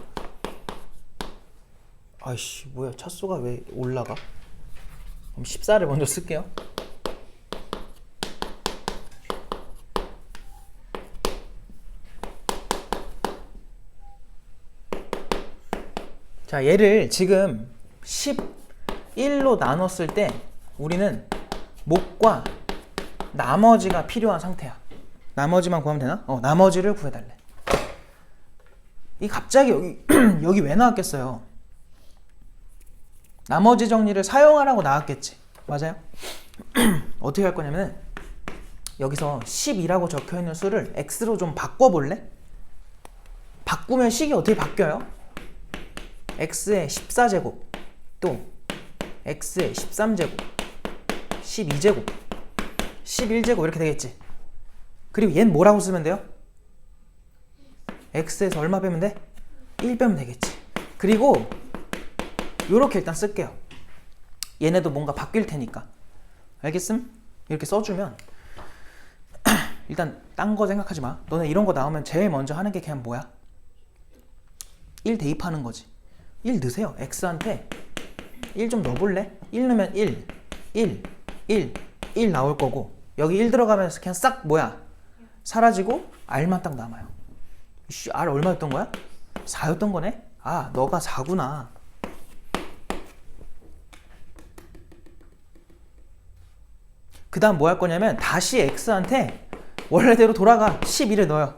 아이씨, 뭐야, 차수가 왜 올라가? 그럼 14를 먼저 쓸게요. 자, 얘를 지금 11로 나눴을 때 우리는 목과 나머지가 필요한 상태야. 나머지만 구하면 되나? 나머지를 구해달래. 이 갑자기 여기 왜 나왔겠어요? 나머지 정리를 사용하라고 나왔겠지. 맞아요? 어떻게 할 거냐면 여기서 12라고 적혀있는 수를 x로 좀 바꿔볼래? 바꾸면 식이 어떻게 바뀌어요? x의 14제곱 또 x의 13제곱 12제곱 11제곱 이렇게 되겠지. 그리고 얘는 뭐라고 쓰면 돼요? x에서 얼마 빼면 돼? 1 빼면 되겠지. 그리고 요렇게 일단 쓸게요. 얘네도 뭔가 바뀔 테니까. 알겠음? 이렇게 써주면 일단 딴 거 생각하지 마. 너네 이런 거 나오면 제일 먼저 하는 게 그냥 뭐야? 1 대입하는 거지. 1 넣으세요. x한테 1 좀 넣어볼래? 1 넣으면 1 나올 거고 여기 1 들어가면서 그냥 싹 뭐야? 사라지고 r만 딱 남아요. r 얼마였던 거야? 4였던 거네? 아, 너가 4구나. 그 다음 뭐 할 거냐면 다시 x한테 원래대로 돌아가 12를 넣어요.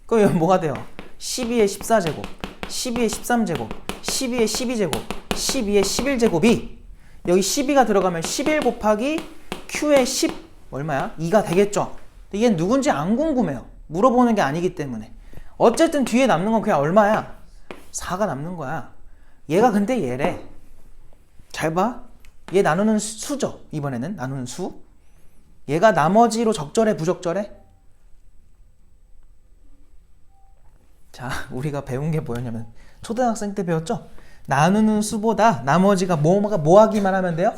그럼 여기 뭐가 돼요? 12의 14제곱 12의 13제곱 12의 12제곱 12의 11제곱이 여기 12가 들어가면 11 곱하기 q의 10 얼마야? 2가 되겠죠? 근데 얘는 누군지 안 궁금해요. 물어보는 게 아니기 때문에. 어쨌든 뒤에 남는 건 그냥 얼마야? 4가 남는 거야. 얘가 근데 얘래. 잘 봐. 얘 나누는 수죠. 이번에는 나누는 수. 얘가 나머지로 적절해 부적절해? 자, 우리가 배운 게 뭐였냐면 초등학생 때 배웠죠? 나누는 수보다 나머지가 뭐 하기만 하면 돼요?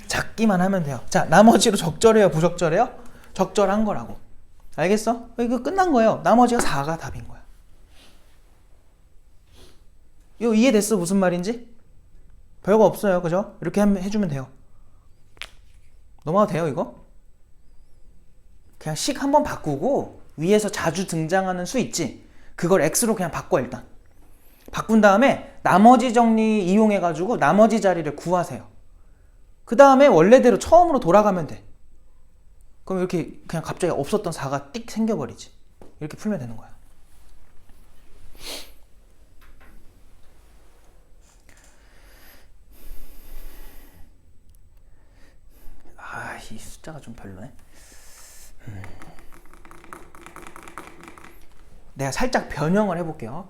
작기만 하면 돼요. 자, 나머지로 적절해요 부적절해요? 적절한 거라고. 알겠어? 이거 끝난 거예요. 나머지가 4가 답인 거야. 이거 이해됐어? 무슨 말인지? 별거 없어요. 그죠? 이렇게 해주면 돼요. 넘어가도 돼요 이거? 그냥 식 한번 바꾸고 위에서 자주 등장하는 수 있지? 그걸 x로 그냥 바꿔 일단. 바꾼 다음에 나머지 정리 이용해가지고 나머지 자리를 구하세요. 그 다음에 원래대로 처음으로 돌아가면 돼. 그럼 이렇게 그냥 갑자기 없었던 4가 띡 생겨버리지. 이렇게 풀면 되는 거야. 아, 이 숫자가 좀 별로네. 내가 살짝 변형을 해볼게요.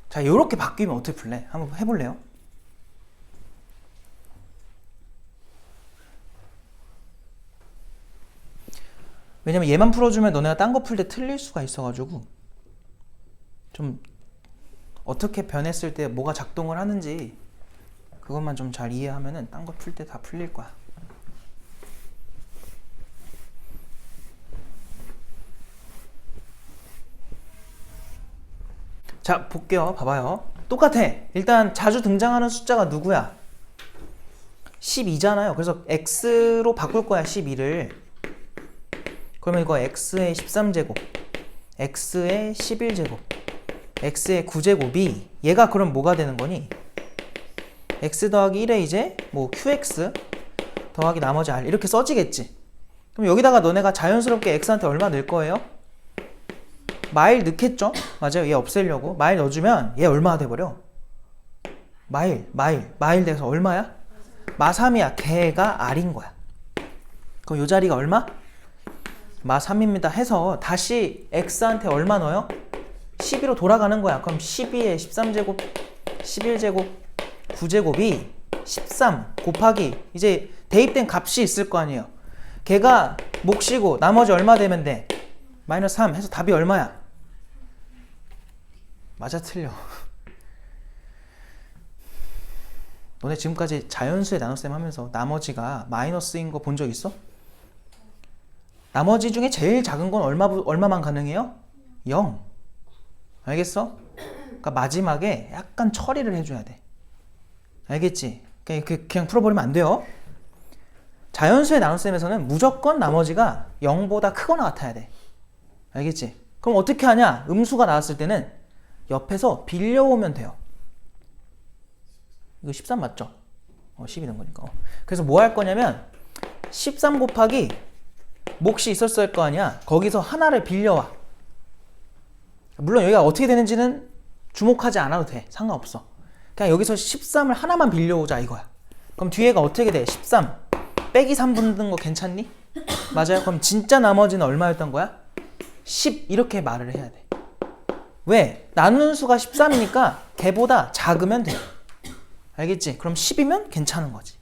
자, 요렇게 바뀌면 어떻게 풀래? 한번 해볼래요? 왜냐면 얘만 풀어주면 너네가 딴 거 풀 때 틀릴 수가 있어가지고 좀 어떻게 변했을 때 뭐가 작동을 하는지 그것만 좀 잘 이해하면은 딴 거 풀 때 다 풀릴 거야. 자, 볼게요. 봐봐요. 똑같아. 일단 자주 등장하는 숫자가 누구야? 12잖아요. 그래서 x로 바꿀 거야, 12를. 그러면 이거 x의 13제곱, x의 11제곱, x의 9제곱이 얘가 그럼 뭐가 되는 거니? x 더하기 1에 이제 뭐 qx 더하기 나머지 r 이렇게 써지겠지. 그럼 여기다가 너네가 자연스럽게 x한테 얼마 넣을 거예요? 마일 넣겠죠? 맞아요. 얘 없애려고 마일 넣어주면 얘 얼마가 돼버려? 마일 돼서 얼마야? 마3이야. 걔가 r인 거야. 그럼 요 자리가 얼마? 마3입니다 해서 다시 x한테 얼마 넣어요? 12로 돌아가는 거야. 그럼 12에 13제곱 11제곱 9제곱이 13 곱하기 이제 대입된 값이 있을 거 아니에요. 걔가 몫이고 나머지 얼마 되면 돼? 마이너스 3 해서 답이 얼마야? 맞아 틀려. 너네 지금까지 자연수의 나눗셈 하면서 나머지가 마이너스인 거 본 적 있어? 나머지 중에 제일 작은 건 얼마만 가능해요? 0. 알겠어? 그러니까 마지막에 약간 처리를 해줘야 돼. 알겠지? 그냥 풀어버리면 안 돼요. 자연수의 나눗셈에서는 무조건 나머지가 0보다 크거나 같아야 돼. 알겠지? 그럼 어떻게 하냐? 음수가 나왔을 때는 옆에서 빌려오면 돼요. 이거 13 맞죠? 12 된 거니까. 그래서 뭐 할 거냐면 13 곱하기 몫이 있었을 거 아니야. 거기서 하나를 빌려와. 물론 여기가 어떻게 되는지는 주목하지 않아도 돼. 상관없어. 그냥 여기서 13을 하나만 빌려오자 이거야. 그럼 뒤에가 어떻게 돼? 13 빼기 3 붙는 거 괜찮니? 맞아요? 그럼 진짜 나머지는 얼마였던 거야? 10 이렇게 말을 해야 돼. 왜? 나누는 수가 13이니까 걔보다 작으면 돼. 알겠지? 그럼 10이면 괜찮은 거지.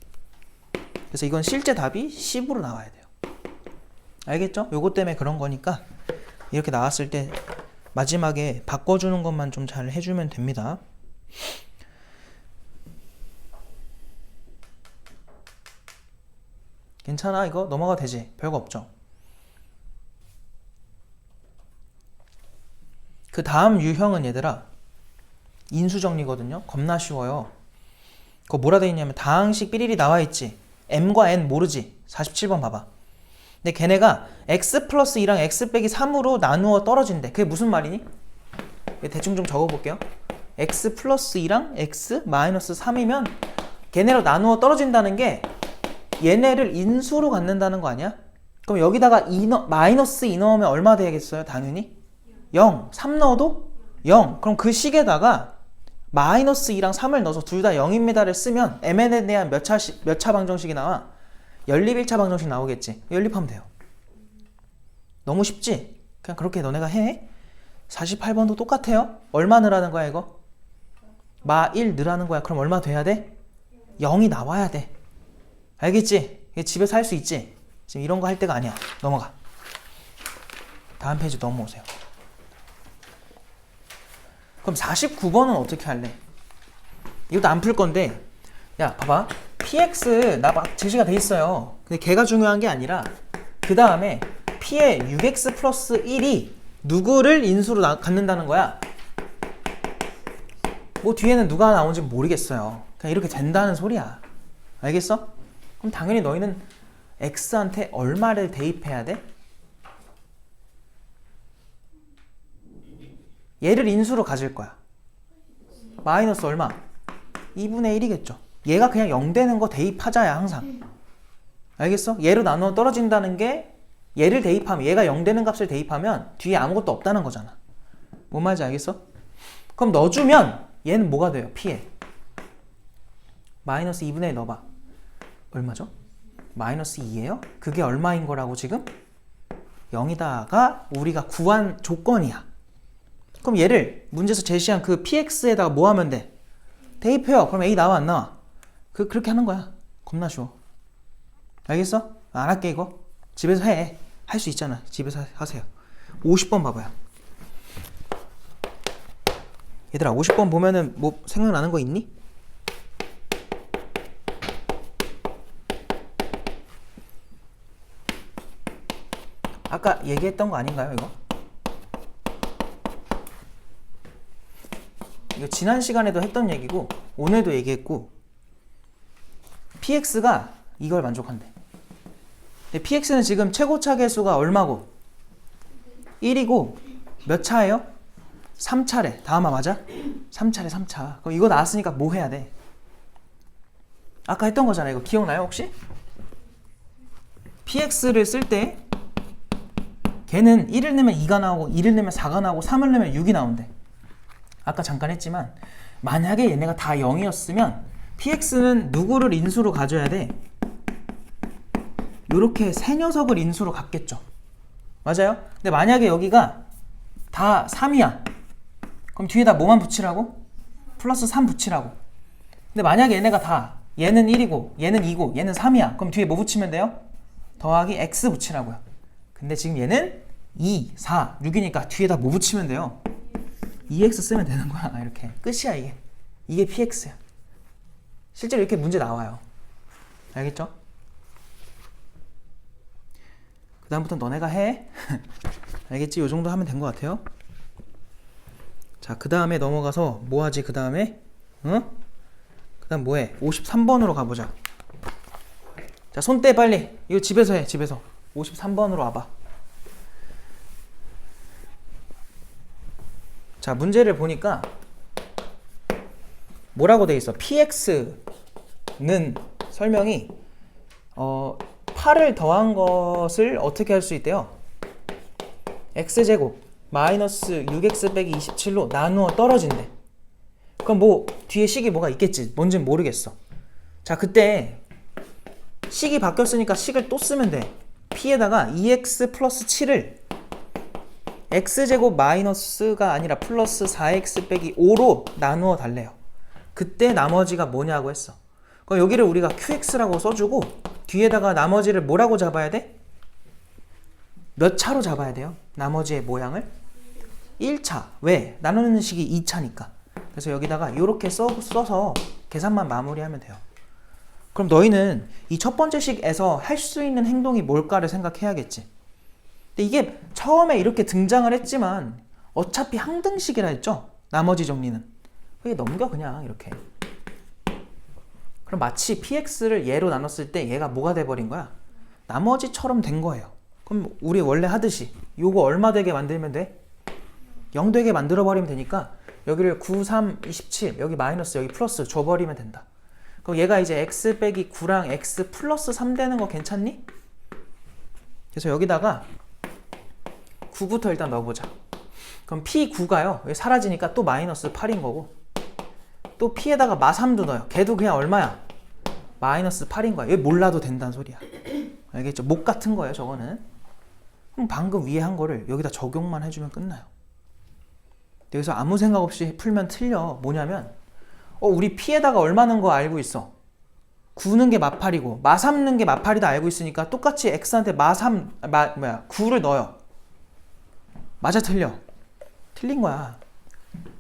그래서 이건 실제 답이 10으로 나와야 돼요. 알겠죠? 요거 때문에 그런 거니까 이렇게 나왔을 때 마지막에 바꿔주는 것만 좀 잘 해주면 됩니다. 괜찮아? 이거 넘어가 되지? 별거 없죠? 그 다음 유형은 얘들아 인수정리거든요. 겁나 쉬워요. 그거 뭐라 돼 있냐면 다항식 삐리리 나와 있지. m과 n 모르지. 47번 봐봐. 근데 걔네가 x 플러스 2랑 x 빼기 3으로 나누어 떨어진대. 그게 무슨 말이니? 대충 좀 적어볼게요. x 플러스 2랑 x 마이너스 3이면 걔네로 나누어 떨어진다는 게 얘네를 인수로 갖는다는 거 아니야? 그럼 여기다가 마이너스 2 넣으면 얼마 되겠어요? 당연히 0. 3 넣어도 0. 그럼 그 식에다가 마이너스 2랑 3을 넣어서 둘 다 0입니다를 쓰면 mn에 대한 몇 차 방정식이 나와? 연립 1차 방정식 나오겠지. 연립하면 돼요. 너무 쉽지? 그냥 그렇게 너네가 해. 48번도 똑같아요. 얼마 넣으라는 거야 이거? 마 1 넣으라는 거야. 그럼 얼마 돼야 돼? 0이 나와야 돼. 알겠지? 집에서 할 수 있지? 지금 이런 거 할 때가 아니야. 넘어가. 다음 페이지 넘어오세요. 그럼 49번은 어떻게 할래? 이것도 안 풀 건데 야 봐봐. px 나 막 제시가 돼 있어요. 근데 걔가 중요한 게 아니라 그 다음에 p의 6x 플러스 1이 누구를 인수로 갖는다는 거야. 뭐 뒤에는 누가 나온지 모르겠어요. 그냥 이렇게 된다는 소리야. 알겠어? 그럼 당연히 너희는 x한테 얼마를 대입해야 돼? 얘를 인수로 가질 거야. 마이너스 얼마? 2분의 1이겠죠. 얘가 그냥 0 되는 거 대입하자야 항상. 알겠어? 얘로 나누어 떨어진다는 게 얘를 대입하면 얘가 0 되는 값을 대입하면 뒤에 아무것도 없다는 거잖아. 뭔 말인지 알겠어? 그럼 넣어주면 얘는 뭐가 돼요? p에 마이너스 2분의 1 넣어봐. 얼마죠? 마이너스 2예요? 그게 얼마인 거라고 지금? 0이다가 우리가 구한 조건이야. 그럼 얘를 문제에서 제시한 그 px에다가 뭐 하면 돼? 대입해요. 그럼 a 나와 안 나와? 그렇게 하는 거야. 겁나 쉬워. 알겠어? 안 할게 이거. 집에서 해. 할 수 있잖아. 집에서 하세요. 50번 봐봐요. 얘들아 50번 보면은 뭐 생각나는 거 있니? 아까 얘기했던 거 아닌가요 이거? 이거 지난 시간에도 했던 얘기고 오늘도 얘기했고 px가 이걸 만족한대. 근데 px는 지금 최고차 계수가 얼마고? 1이고 몇 차예요? 3차래. 다음아 맞아? 3차래 3차. 그럼 이거 나왔으니까 뭐 해야 돼? 아까 했던 거잖아. 이거 기억나요 혹시? px를 쓸 때 걔는 1을 넣으면 2가 나오고 2를 넣으면 4가 나오고 3을 넣으면 6이 나온대. 아까 잠깐 했지만 만약에 얘네가 다 0이었으면 px는 누구를 인수로 가져야 돼? 요렇게 세 녀석을 인수로 갖겠죠. 맞아요? 근데 만약에 여기가 다 3이야. 그럼 뒤에다 뭐만 붙이라고? 플러스 3 붙이라고. 근데 만약에 얘네가 다 얘는 1이고 얘는 2고 얘는 3이야. 그럼 뒤에 뭐 붙이면 돼요? 더하기 x 붙이라고요. 근데 지금 얘는 2, 4, 6이니까 뒤에다 뭐 붙이면 돼요? 2x 쓰면 되는 거야. 이렇게. 끝이야 이게. 이게 px야. 실제로 이렇게 문제 나와요. 알겠죠? 그 다음부터 너네가 해. 알겠지? 요 정도 하면 된 것 같아요. 자, 그 다음에 넘어가서 뭐 하지? 그 다음에 그 다음 뭐 해? 53번으로 가보자. 자, 손 떼 빨리. 이거 집에서 해. 집에서 53번으로 와봐. 자, 문제를 보니까 뭐라고 돼 있어? px는 설명이 8을 더한 것을 어떻게 할 수 있대요? x제곱 마이너스 6x 빼기 27로 나누어 떨어진대. 그럼 뭐 뒤에 식이 뭐가 있겠지. 뭔진 모르겠어. 자, 그때 식이 바뀌었으니까 식을 또 쓰면 돼. p에다가 2x 플러스 7을 x제곱 마이너스가 아니라 플러스 4x 빼기 5로 나누어 달래요. 그때 나머지가 뭐냐고 했어. 그럼 여기를 우리가 qx라고 써주고 뒤에다가 나머지를 뭐라고 잡아야 돼? 몇 차로 잡아야 돼요? 나머지의 모양을? 1차. 왜? 나누는 식이 2차니까. 그래서 여기다가 이렇게 써서 계산만 마무리하면 돼요. 그럼 너희는 이 첫 번째 식에서 할 수 있는 행동이 뭘까를 생각해야겠지. 근데 이게 처음에 이렇게 등장을 했지만 어차피 항등식이라 했죠? 나머지 정리는. 그게 넘겨 그냥 이렇게. 그럼 마치 px를 얘로 나눴을 때 얘가 뭐가 돼버린 거야? 나머지처럼 된 거예요. 그럼 우리 원래 하듯이 요거 얼마 되게 만들면 돼? 0 되게 만들어버리면 되니까 여기를 9, 3, 27 여기 마이너스 여기 플러스 줘버리면 된다. 그럼 얘가 이제 x 빼기 9랑 x 플러스 3 되는 거 괜찮니? 그래서 여기다가 9부터 일단 넣어보자. 그럼 p9가요 여기 사라지니까 또 마이너스 8인 거고 또 p에다가 마3도 넣어요. 걔도 그냥 얼마야? 마이너스 8인 거야. 여기 몰라도 된다는 소리야. 알겠죠? 목 같은 거예요 저거는. 그럼 방금 위에 한 거를 여기다 적용만 해주면 끝나요. 여기서 아무 생각 없이 풀면 틀려. 뭐냐면 우리 p에다가 얼마 넣은 거 알고 있어. 9 넣은 게 마8이고 마3 넣은 게 마8이다 알고 있으니까 똑같이 x한테 마3 9를 넣어요. 맞아 틀려? 틀린 거야.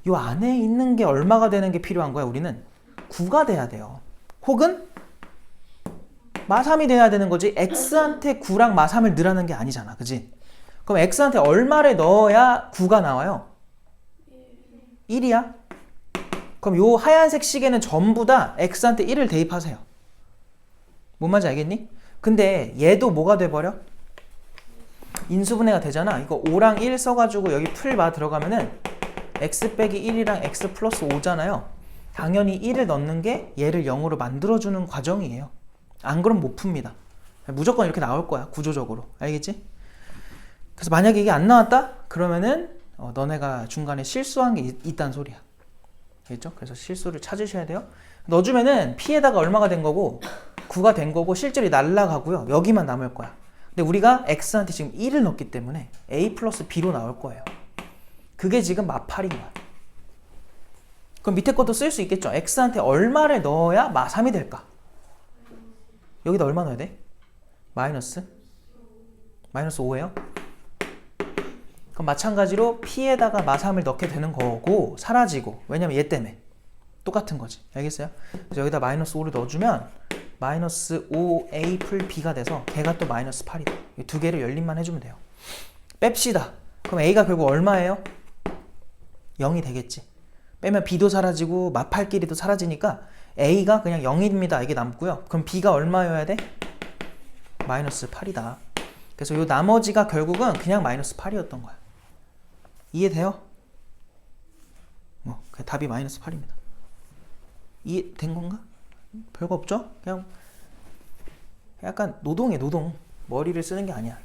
요 안에 있는 게 얼마가 되는 게 필요한 거야. 우리는 9가 돼야 돼요. 혹은 마3이 돼야 되는 거지 x한테 9랑 마3을 넣으라는 게 아니잖아. 그지? 그럼 x한테 얼마를 넣어야 9가 나와요? 1이야? 그럼 요 하얀색 시계는 전부 다 x한테 1을 대입하세요. 뭔 말인지 알겠니? 근데 얘도 뭐가 돼버려? 인수분해가 되잖아. 이거 5랑 1 써가지고 여기 풀 들어가면은 x 빼기 1이랑 x 플러스 5잖아요. 당연히 1을 넣는 게 얘를 0으로 만들어주는 과정이에요. 안 그럼 못 풉니다. 무조건 이렇게 나올 거야. 구조적으로. 알겠지? 그래서 만약에 이게 안 나왔다? 그러면은 너네가 중간에 실수한 게 있다는 소리야. 알겠죠? 그래서 실수를 찾으셔야 돼요. 넣어주면은 p에다가 얼마가 된 거고 9가 된 거고 실질이 날라가고요. 여기만 남을 거야. 근데 우리가 x한테 지금 1을 넣었기 때문에 a 플러스 b로 나올 거예요. 그게 지금 마8인 거야. 그럼 밑에 것도 쓸 수 있겠죠. x한테 얼마를 넣어야 마3이 될까? 여기다 얼마 넣어야 돼? 마이너스 5예요? 그럼 마찬가지로 p에다가 마3을 넣게 되는 거고 사라지고 왜냐면 얘 때문에 똑같은 거지. 알겠어요? 그래서 여기다 마이너스 5를 넣어주면 마이너스 5a 풀 b가 돼서 걔가 또 마이너스 8이다. 이 두 개를 열림만 해주면 돼요. 뺍시다. 그럼 a가 결국 얼마예요? 0이 되겠지. 빼면 b도 사라지고 마8끼리도 사라지니까 a가 그냥 0입니다. 이게 남고요. 그럼 b가 얼마여야 돼? 마이너스 8이다. 그래서 요 나머지가 결국은 그냥 마이너스 8이었던 거야. 이해돼요? 답이 마이너스 8입니다. 이해된 건가? 별거 없죠? 그냥 약간 노동이에요. 노동. 머리를 쓰는 게 아니야.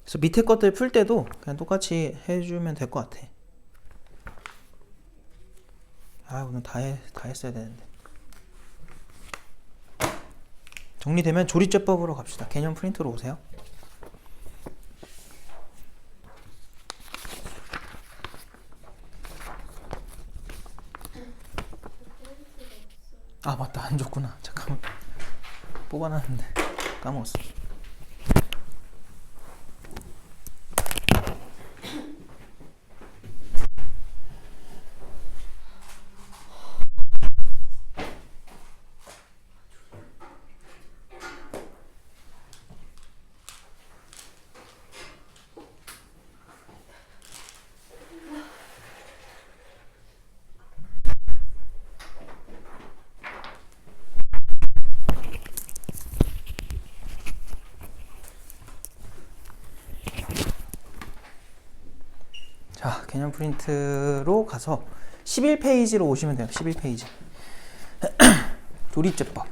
그래서 밑에 것들 풀 때도 그냥 똑같이 해주면 될 것 같아. 오늘 다 했어야 되는데. 정리되면 조리제법으로 갑시다. 개념 프린트로 오세요. 맞다. 안 줬구나. 잠깐만. 뽑아놨는데 까먹었어. 자, 개념 프린트로 가서 11페이지로 오시면 돼요. 11페이지. 조립제법.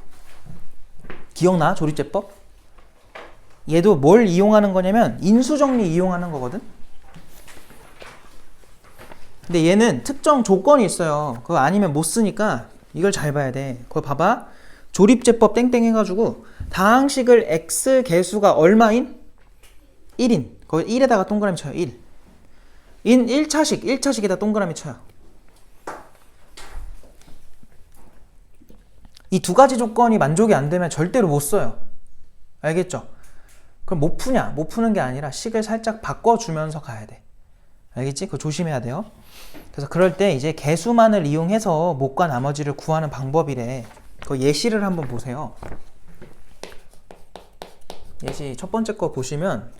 기억나? 조립제법? 얘도 뭘 이용하는 거냐면 인수정리 이용하는 거거든. 근데 얘는 특정 조건이 있어요. 그거 아니면 못 쓰니까 이걸 잘 봐야 돼. 그거 봐봐. 조립제법 땡땡 해가지고 다항식을 x 개수가 얼마인? 1인. 거기 1에다가 동그라미 쳐요. 1. 인 1차식. 1차식에다 동그라미 쳐요. 이 두 가지 조건이 만족이 안 되면 절대로 못 써요. 알겠죠? 그럼 못 푸냐? 못 푸는 게 아니라 식을 살짝 바꿔주면서 가야 돼. 알겠지? 그거 조심해야 돼요. 그래서 그럴 때 이제 개수만을 이용해서 못과 나머지를 구하는 방법이래. 그 예시를 한번 보세요. 예시 첫 번째 거 보시면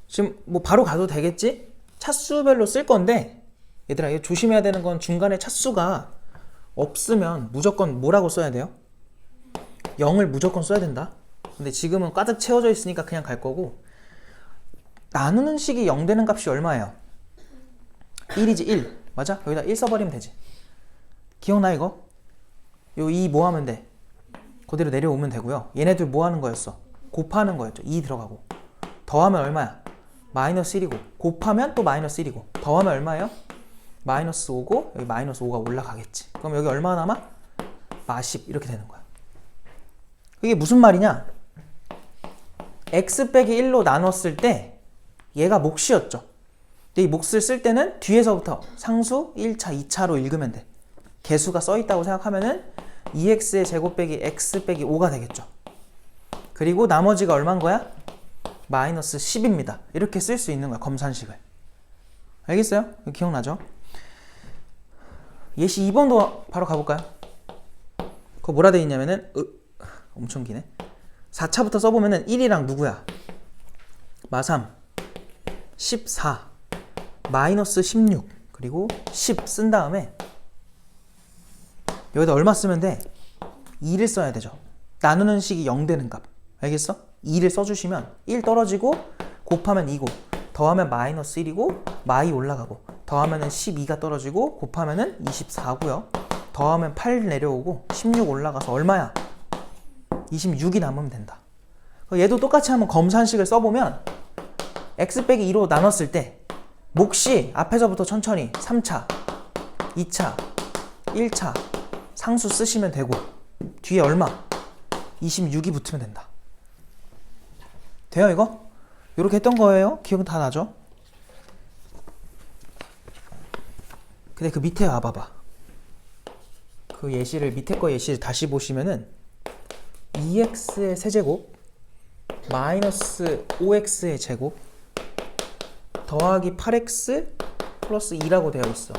지금 뭐 바로 가도 되겠지? 차수별로 쓸 건데 얘들아 이거 조심해야 되는 건 중간에 차수가 없으면 무조건 뭐라고 써야 돼요? 0을 무조건 써야 된다. 근데 지금은 가득 채워져 있으니까 그냥 갈 거고 나누는 식이 0 되는 값이 얼마예요? 1이지 1. 맞아? 여기다 1 써버리면 되지. 기억나 이거? 요 2 뭐 하면 돼? 그대로 내려오면 되고요. 얘네들 뭐 하는 거였어? 곱하는 거였죠. 2 들어가고 더하면 얼마야? 마이너스 1이고 곱하면 또 마이너스 1이고 더하면 얼마예요? 마이너스 5고 여기 마이너스 5가 올라가겠지. 그럼 여기 얼마 남아? 마10 이렇게 되는 거야. 이게 무슨 말이냐? x 빼기 1로 나눴을 때 얘가 몫이었죠. 근데 이 몫을 쓸 때는 뒤에서부터 상수 1차, 2차로 읽으면 돼. 개수가 써있다고 생각하면은 2x의 제곱 빼기 x 빼기 5가 되겠죠. 그리고 나머지가 얼마인 거야? 마이너스 10입니다. 이렇게 쓸 수 있는 거야, 검산식을. 알겠어요? 기억나죠? 예시 2번도 바로 가볼까요? 그거 뭐라 돼 있냐면은 엄청 기네. 4차부터 써보면은 1이랑 누구야? 마3 14 마이너스 16 그리고 10 쓴 다음에 여기다 얼마 쓰면 돼? 2를 써야 되죠. 나누는 식이 0 되는 값. 알겠어? 2를 써주시면 1 떨어지고 곱하면 2고 더하면 마이너스 1이고 마이 올라가고 더하면 12가 떨어지고 곱하면 24고요. 더하면 8 내려오고 16 올라가서 얼마야? 26이 남으면 된다. 얘도 똑같이 한번 검산식을 써보면 x 빼기 2로 나눴을 때 몫이 앞에서부터 천천히 3차, 2차, 1차 상수 쓰시면 되고 뒤에 얼마? 26이 붙으면 된다. 돼요 이거? 이렇게 했던 거예요. 기억은 다 나죠? 근데 그 밑에 와봐봐. 그 예시를 밑에 거 예시를 다시 보시면은 2x의 세제곱 마이너스 5x의 제곱 더하기 8x 플러스 2라고 되어 있어.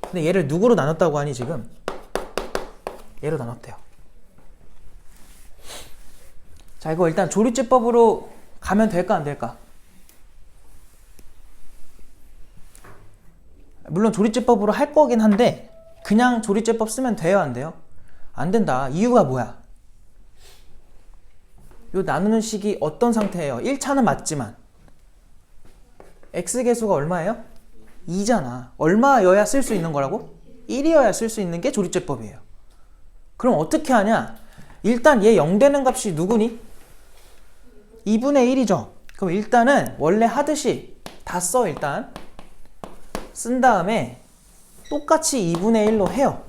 근데 얘를 누구로 나눴다고 하니 지금? 얘로 나눴대요. 자, 이거 일단 조립제법으로 가면 될까 안 될까? 물론 조립제법으로 할 거긴 한데 그냥 조립제법 쓰면 돼요 안 돼요? 안 된다. 이유가 뭐야? 요 나누는 식이 어떤 상태예요? 1차는 맞지만 x개수가 얼마예요? 2잖아. 얼마여야 쓸 수 있는 거라고? 1이어야 쓸 수 있는 게 조립제법이에요. 그럼 어떻게 하냐? 일단 얘 0 되는 값이 누구니? 2분의 1이죠. 그럼 일단은 원래 하듯이 다 써. 일단 쓴 다음에 똑같이 2분의 1로 해요.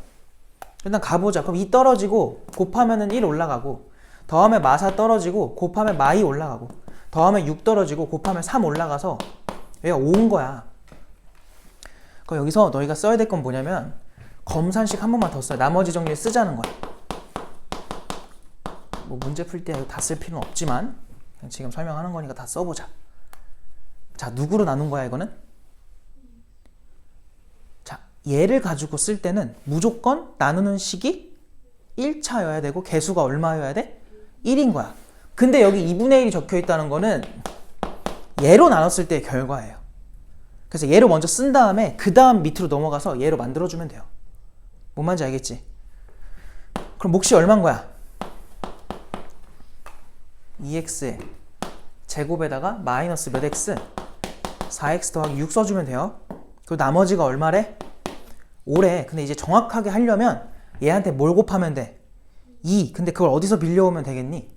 일단 가보자. 그럼 2 떨어지고 곱하면 1 올라가고 더하면 마4 떨어지고 곱하면 마2 올라가고 더하면 6 떨어지고 곱하면 3 올라가서 얘가 5인 거야. 그럼 여기서 너희가 써야 될 건 뭐냐면 검산식 한 번만 더 써요. 나머지 정리를 쓰자는 거야. 뭐 문제 풀 때 다 쓸 필요는 없지만 그냥 지금 설명하는 거니까 다 써보자. 자, 누구로 나눈 거야 이거는? 자, 얘를 가지고 쓸 때는 무조건 나누는 식이 1차여야 되고 개수가 얼마여야 돼? 1인 거야. 근데 여기 2분의 1이 적혀 있다는 거는 얘로 나눴을 때의 결과예요. 그래서 얘를 먼저 쓴 다음에 그 다음 밑으로 넘어가서 얘로 만들어주면 돼요. 뭔 말인지 알겠지? 그럼 몫이 얼마인 거야? 2x의 제곱에다가 마이너스 몇 x? 4x 더하기 6 써주면 돼요. 그리고 나머지가 얼마래? 5래. 근데 이제 정확하게 하려면 얘한테 뭘 곱하면 돼? 2. 근데 그걸 어디서 빌려오면 되겠니?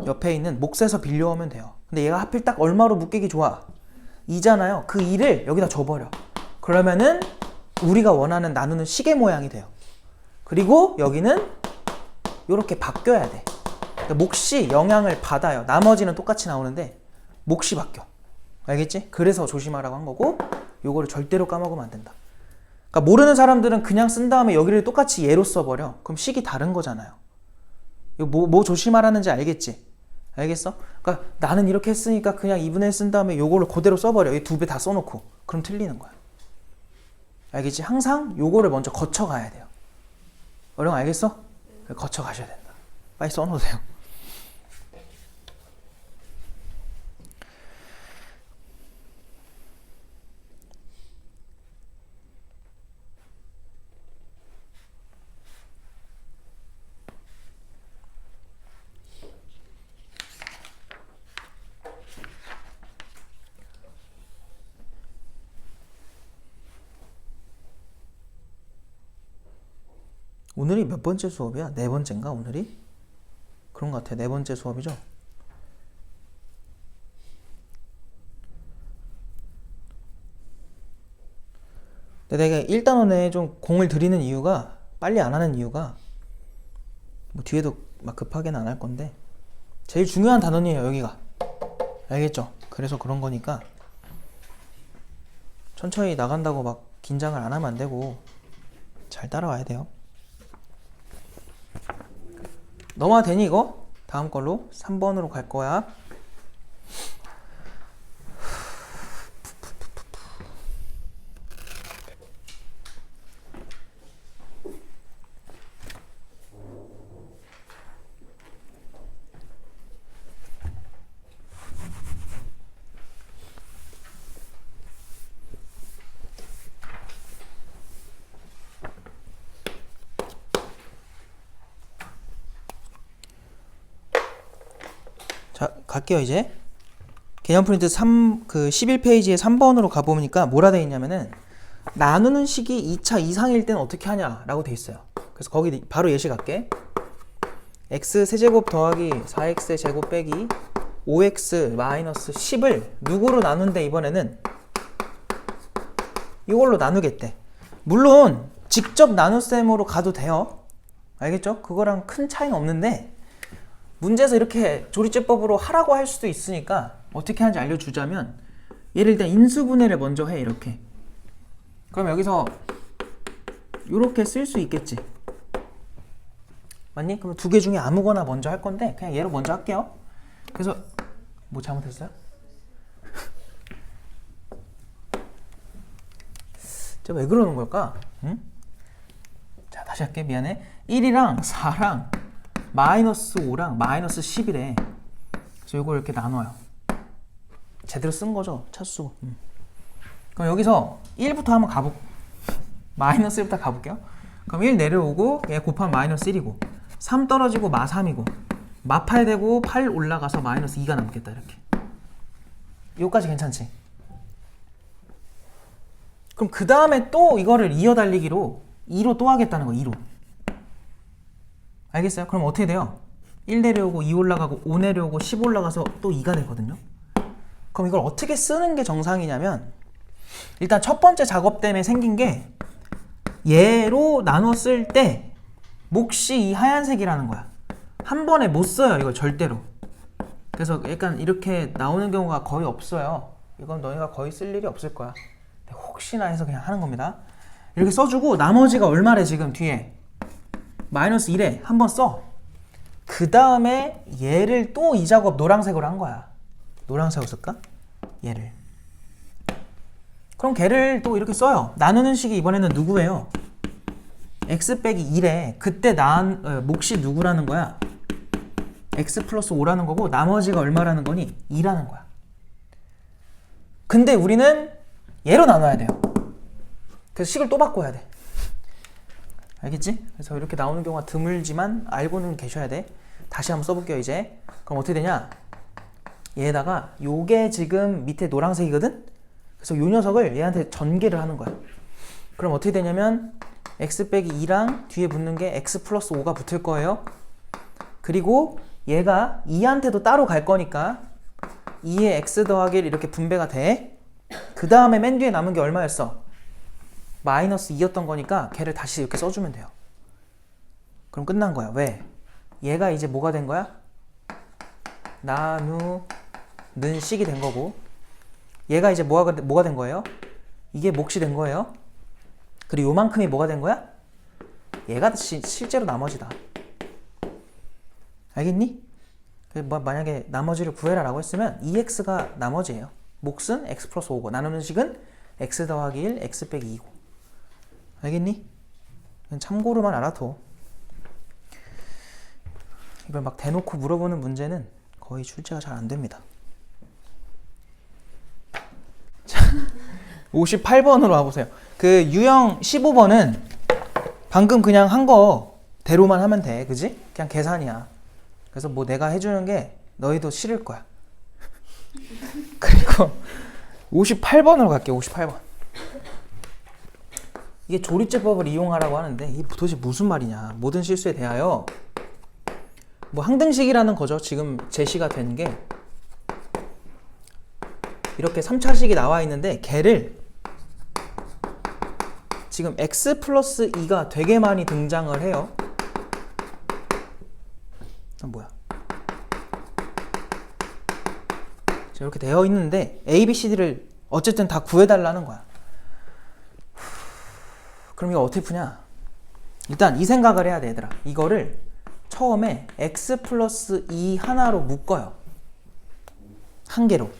옆에 있는 몫에서 빌려오면 돼요. 근데 얘가 하필 딱 얼마로 묶이기 좋아? 2잖아요. 그 2를 여기다 줘버려. 그러면은 우리가 원하는 나누는 시계 모양이 돼요. 그리고 여기는 이렇게 바뀌어야 돼. 그러니까 몫이 영향을 받아요. 나머지는 똑같이 나오는데 몫이 바뀌어. 알겠지? 그래서 조심하라고 한 거고, 요거를 절대로 까먹으면 안 된다. 그러니까 모르는 사람들은 그냥 쓴 다음에 여기를 똑같이 얘로 써버려. 그럼 식이 다른 거잖아요. 이거 뭐 조심하라는지 알겠지? 알겠어? 그러니까 나는 이렇게 했으니까 그냥 2분의 1 쓴 다음에 요거를 그대로 써버려. 이 2배 다 써놓고. 그럼 틀리는 거야. 알겠지? 항상 요거를 먼저 거쳐가야 돼요. 어령 알겠어? 거쳐가셔야 된다. 빨리 써놓으세요. 오늘이 몇 번째 수업이야? 네 번째인가 오늘이? 그런 것 같아. 네 번째 수업이죠? 근데 내가 1단원에 좀 공을 들이는 이유가, 빨리 안 하는 이유가, 뭐 뒤에도 막 급하게는 안 할 건데 제일 중요한 단원이에요, 여기가. 알겠죠? 그래서 그런 거니까 천천히 나간다고 막 긴장을 안 하면 안 되고 잘 따라와야 돼요. 넘어가 되니 이거? 다음 걸로 3번으로 갈 거야. 자, 갈게요, 이제. 개념 프린트 11페이지에 3번으로 가보니까 뭐라 돼 있냐면은, 나누는 식이 2차 이상일 때는 어떻게 하냐라고 돼 있어요. 그래서 거기 바로 예시 갈게. x 세제곱 더하기 4x 제곱 빼기 5x 마이너스 10을 누구로 나눈대, 이번에는? 이걸로 나누겠대. 물론 직접 나눗셈으로 가도 돼요. 알겠죠? 그거랑 큰 차이는 없는데, 문제에서 이렇게 조리제법으로 하라고 할 수도 있으니까 어떻게 하는지 알려주자면, 얘를 일단 인수분해를 먼저 해. 이렇게. 그럼 여기서 이렇게 쓸 수 있겠지. 맞니? 그럼 두 개 중에 아무거나 먼저 할 건데 그냥 얘로 먼저 할게요. 그래서 뭐 잘못했어요? 제가 왜 그러는 걸까? 응? 자, 다시 할게. 미안해. 1이랑 4랑 마이너스 5랑 마이너스 10이래. 그래서 이걸 이렇게 나눠요. 제대로 쓴 거죠, 차수. 그럼 여기서 1부터 한번 마이너스 1부터 가볼게요. 그럼 1 내려오고 얘 곱하면 마이너스 1이고 3 떨어지고 마 3이고 마 8 되고 8 올라가서 마이너스 2가 남겠다. 이렇게. 여기까지 괜찮지? 그럼 그 다음에 또 이거를 이어달리기로 2로 또 하겠다는 거. 2로. 알겠어요? 그럼 어떻게 돼요? 1 내려오고 2 올라가고 5 내려오고 10 올라가서 또 2가 되거든요. 그럼 이걸 어떻게 쓰는 게 정상이냐면, 일단 첫 번째 작업 때문에 생긴 게, 얘로 나눴을 때 몫이 이 하얀색이라는 거야. 한 번에 못 써요, 이걸 절대로. 그래서 약간 이렇게 나오는 경우가 거의 없어요. 이건 너희가 거의 쓸 일이 없을 거야. 혹시나 해서 그냥 하는 겁니다. 이렇게 써주고 나머지가 얼마래 지금 뒤에? 마이너스 1에 한번 써. 그 다음에 얘를 또 이 작업 노란색으로 한 거야. 노란색으로 쓸까? 얘를. 그럼 걔를 또 이렇게 써요. 나누는 식이 이번에는 누구예요? x 빼기 1에 그때 몫이 누구라는 거야? x 플러스 5라는 거고 나머지가 얼마라는 거니? 2라는 거야. 근데 우리는 얘로 나눠야 돼요. 그래서 식을 또 바꿔야 돼. 알겠지? 그래서 이렇게 나오는 경우가 드물지만 알고는 계셔야 돼. 다시 한번 써볼게요, 이제. 그럼 어떻게 되냐? 얘에다가 요게 지금 밑에 노란색이거든? 그래서 요 녀석을 얘한테 전개를 하는 거야. 그럼 어떻게 되냐면 x 빼기 2랑 뒤에 붙는 게 x 플러스 5가 붙을 거예요. 그리고 얘가 2한테도 따로 갈 거니까 2에 x 더하기 1 이렇게 분배가 돼. 그 다음에 맨 뒤에 남은 게 얼마였어? 마이너스 2였던 거니까 걔를 다시 이렇게 써주면 돼요. 그럼 끝난 거야. 왜? 얘가 이제 뭐가 된 거야? 나누는 식이 된 거고, 얘가 이제 뭐가 된 거예요? 이게 몫이 된 거예요. 그리고 요만큼이 뭐가 된 거야? 얘가 실제로 나머지다. 알겠니? 만약에 나머지를 구해라 라고 했으면 2x가 나머지예요. 몫은 x 플러스 5고 나누는 식은 x 더하기 1, x 빼기 2고. 알겠니? 그냥 참고로만 알아둬. 이걸 막 대놓고 물어보는 문제는 거의 출제가 잘 안 됩니다. 58번으로 와보세요. 그 유형 15번은 방금 그냥 한 거대로만 하면 돼. 그지? 그냥 계산이야. 그래서 뭐 내가 해주는 게 너희도 싫을 거야. 그리고 58번으로 갈게요. 58번. 이게 조리제법을 이용하라고 하는데 이게 도대체 무슨 말이냐. 모든 실수에 대하여 뭐 항등식이라는 거죠. 지금 제시가 된 게 이렇게 3차식이 나와 있는데 걔를 지금 x 플러스 2가 되게 많이 등장을 해요. 뭐야? 이렇게 되어 있는데 A, B, C, D를 어쨌든 다 구해달라는 거야. 그럼 이거 어떻게 푸냐? 일단 이 생각을 해야 돼, 얘들아. 이거를 처음에 x 플러스 2 하나로 묶어요. 한 개로.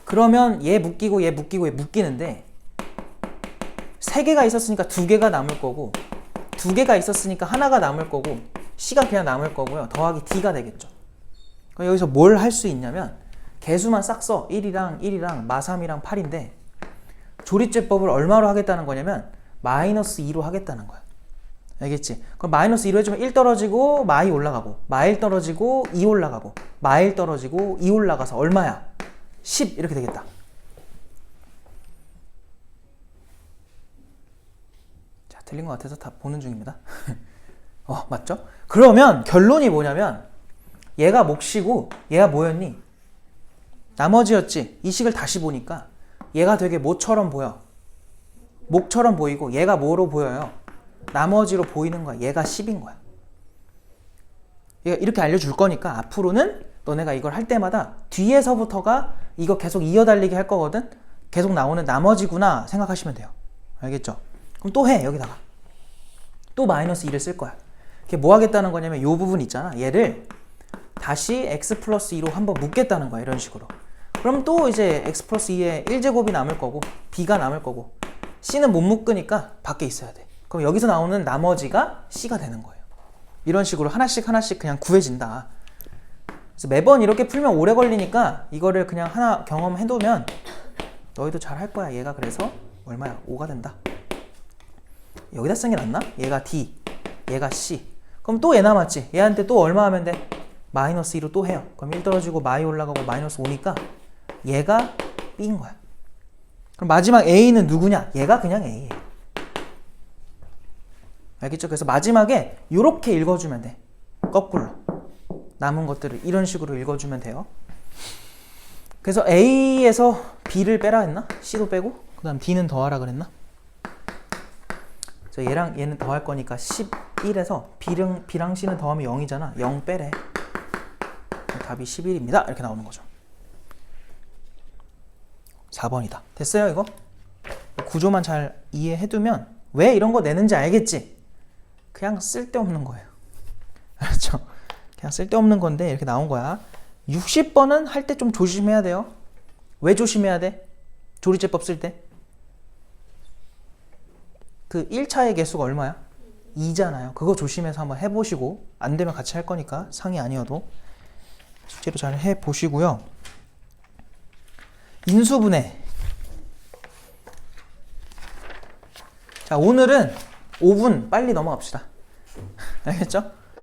그러면 얘 묶이고 얘 묶이고 얘 묶이는데 세 개가 있었으니까 두 개가 남을 거고 두 개가 있었으니까 하나가 남을 거고 C가 그냥 남을 거고요. 더하기 D가 되겠죠. 그럼 여기서 뭘 할 수 있냐면 개수만 싹 써. 1이랑 1이랑 마3이랑 8인데 조리제법을 얼마로 하겠다는 거냐면 마이너스 2로 하겠다는 거야. 알겠지? 그럼 마이너스 2로 해주면 1 떨어지고 마2 올라가고 마1 떨어지고 2 올라가고 마1 떨어지고 2 올라가서 얼마야? 10 이렇게 되겠다. 자, 틀린 것 같아서 다 보는 중입니다. 맞죠? 그러면 결론이 뭐냐면 얘가 몫이고 얘가 뭐였니? 나머지였지. 이 식을 다시 보니까 얘가 되게 뭐처럼 보여? 목처럼 보이고 얘가 뭐로 보여요? 나머지로 보이는 거야. 얘가 10인 거야. 얘가 이렇게 알려줄 거니까 앞으로는 너네가 이걸 할 때마다 뒤에서부터가 이거 계속 이어달리기 할 거거든? 계속 나오는 나머지구나 생각하시면 돼요. 알겠죠? 그럼 또 해. 여기다가. 또 마이너스 2를 쓸 거야. 이게 뭐 하겠다는 거냐면 이 부분 있잖아. 얘를 다시 x 플러스 2로 한번 묶겠다는 거야. 이런 식으로. 그럼 또 이제 x 플러스 2에 1제곱이 남을 거고 b가 남을 거고 c는 못 묶으니까 밖에 있어야 돼. 그럼 여기서 나오는 나머지가 c가 되는 거예요. 이런 식으로 하나씩 하나씩 그냥 구해진다. 그래서 매번 이렇게 풀면 오래 걸리니까 이거를 그냥 하나 경험해두면 너희도 잘 할 거야. 얘가 그래서 얼마야? 5가 된다. 여기다 쓴 게 낫나? 얘가 D, 얘가 C. 그럼 또 얘 남았지? 얘한테 또 얼마 하면 돼? 마이너스 2로 또 해요. 그럼 1 떨어지고 마이 올라가고 마이너스 5니까 얘가 B인 거야. 그럼 마지막 A는 누구냐? 얘가 그냥 A예요. 알겠죠? 그래서 마지막에 이렇게 읽어주면 돼. 거꾸로. 남은 것들을 이런 식으로 읽어주면 돼요. 그래서 A에서 B를 빼라 했나? C도 빼고 그 다음 D는 더하라 그랬나? 그래서 얘랑 얘는 더할 거니까 11에서 B랑 C는 더하면 0이잖아. 0 빼래. 답이 11입니다. 이렇게 나오는 거죠. 4번이다. 됐어요 이거? 구조만 잘 이해해두면 왜 이런 거 내는지 알겠지? 그냥 쓸데없는 거예요. 알았죠? 그냥 쓸데없는 건데 이렇게 나온 거야. 60번은 할 때 좀 조심해야 돼요. 왜 조심해야 돼? 조리제법 쓸 때? 그 1차의 개수가 얼마야? 2잖아요. 그거 조심해서 한번 해보시고 안 되면 같이 할 거니까 상이 아니어도 실제로 잘 해보시고요. 인수분해. 자, 오늘은 5분 빨리 넘어갑시다. 알겠죠?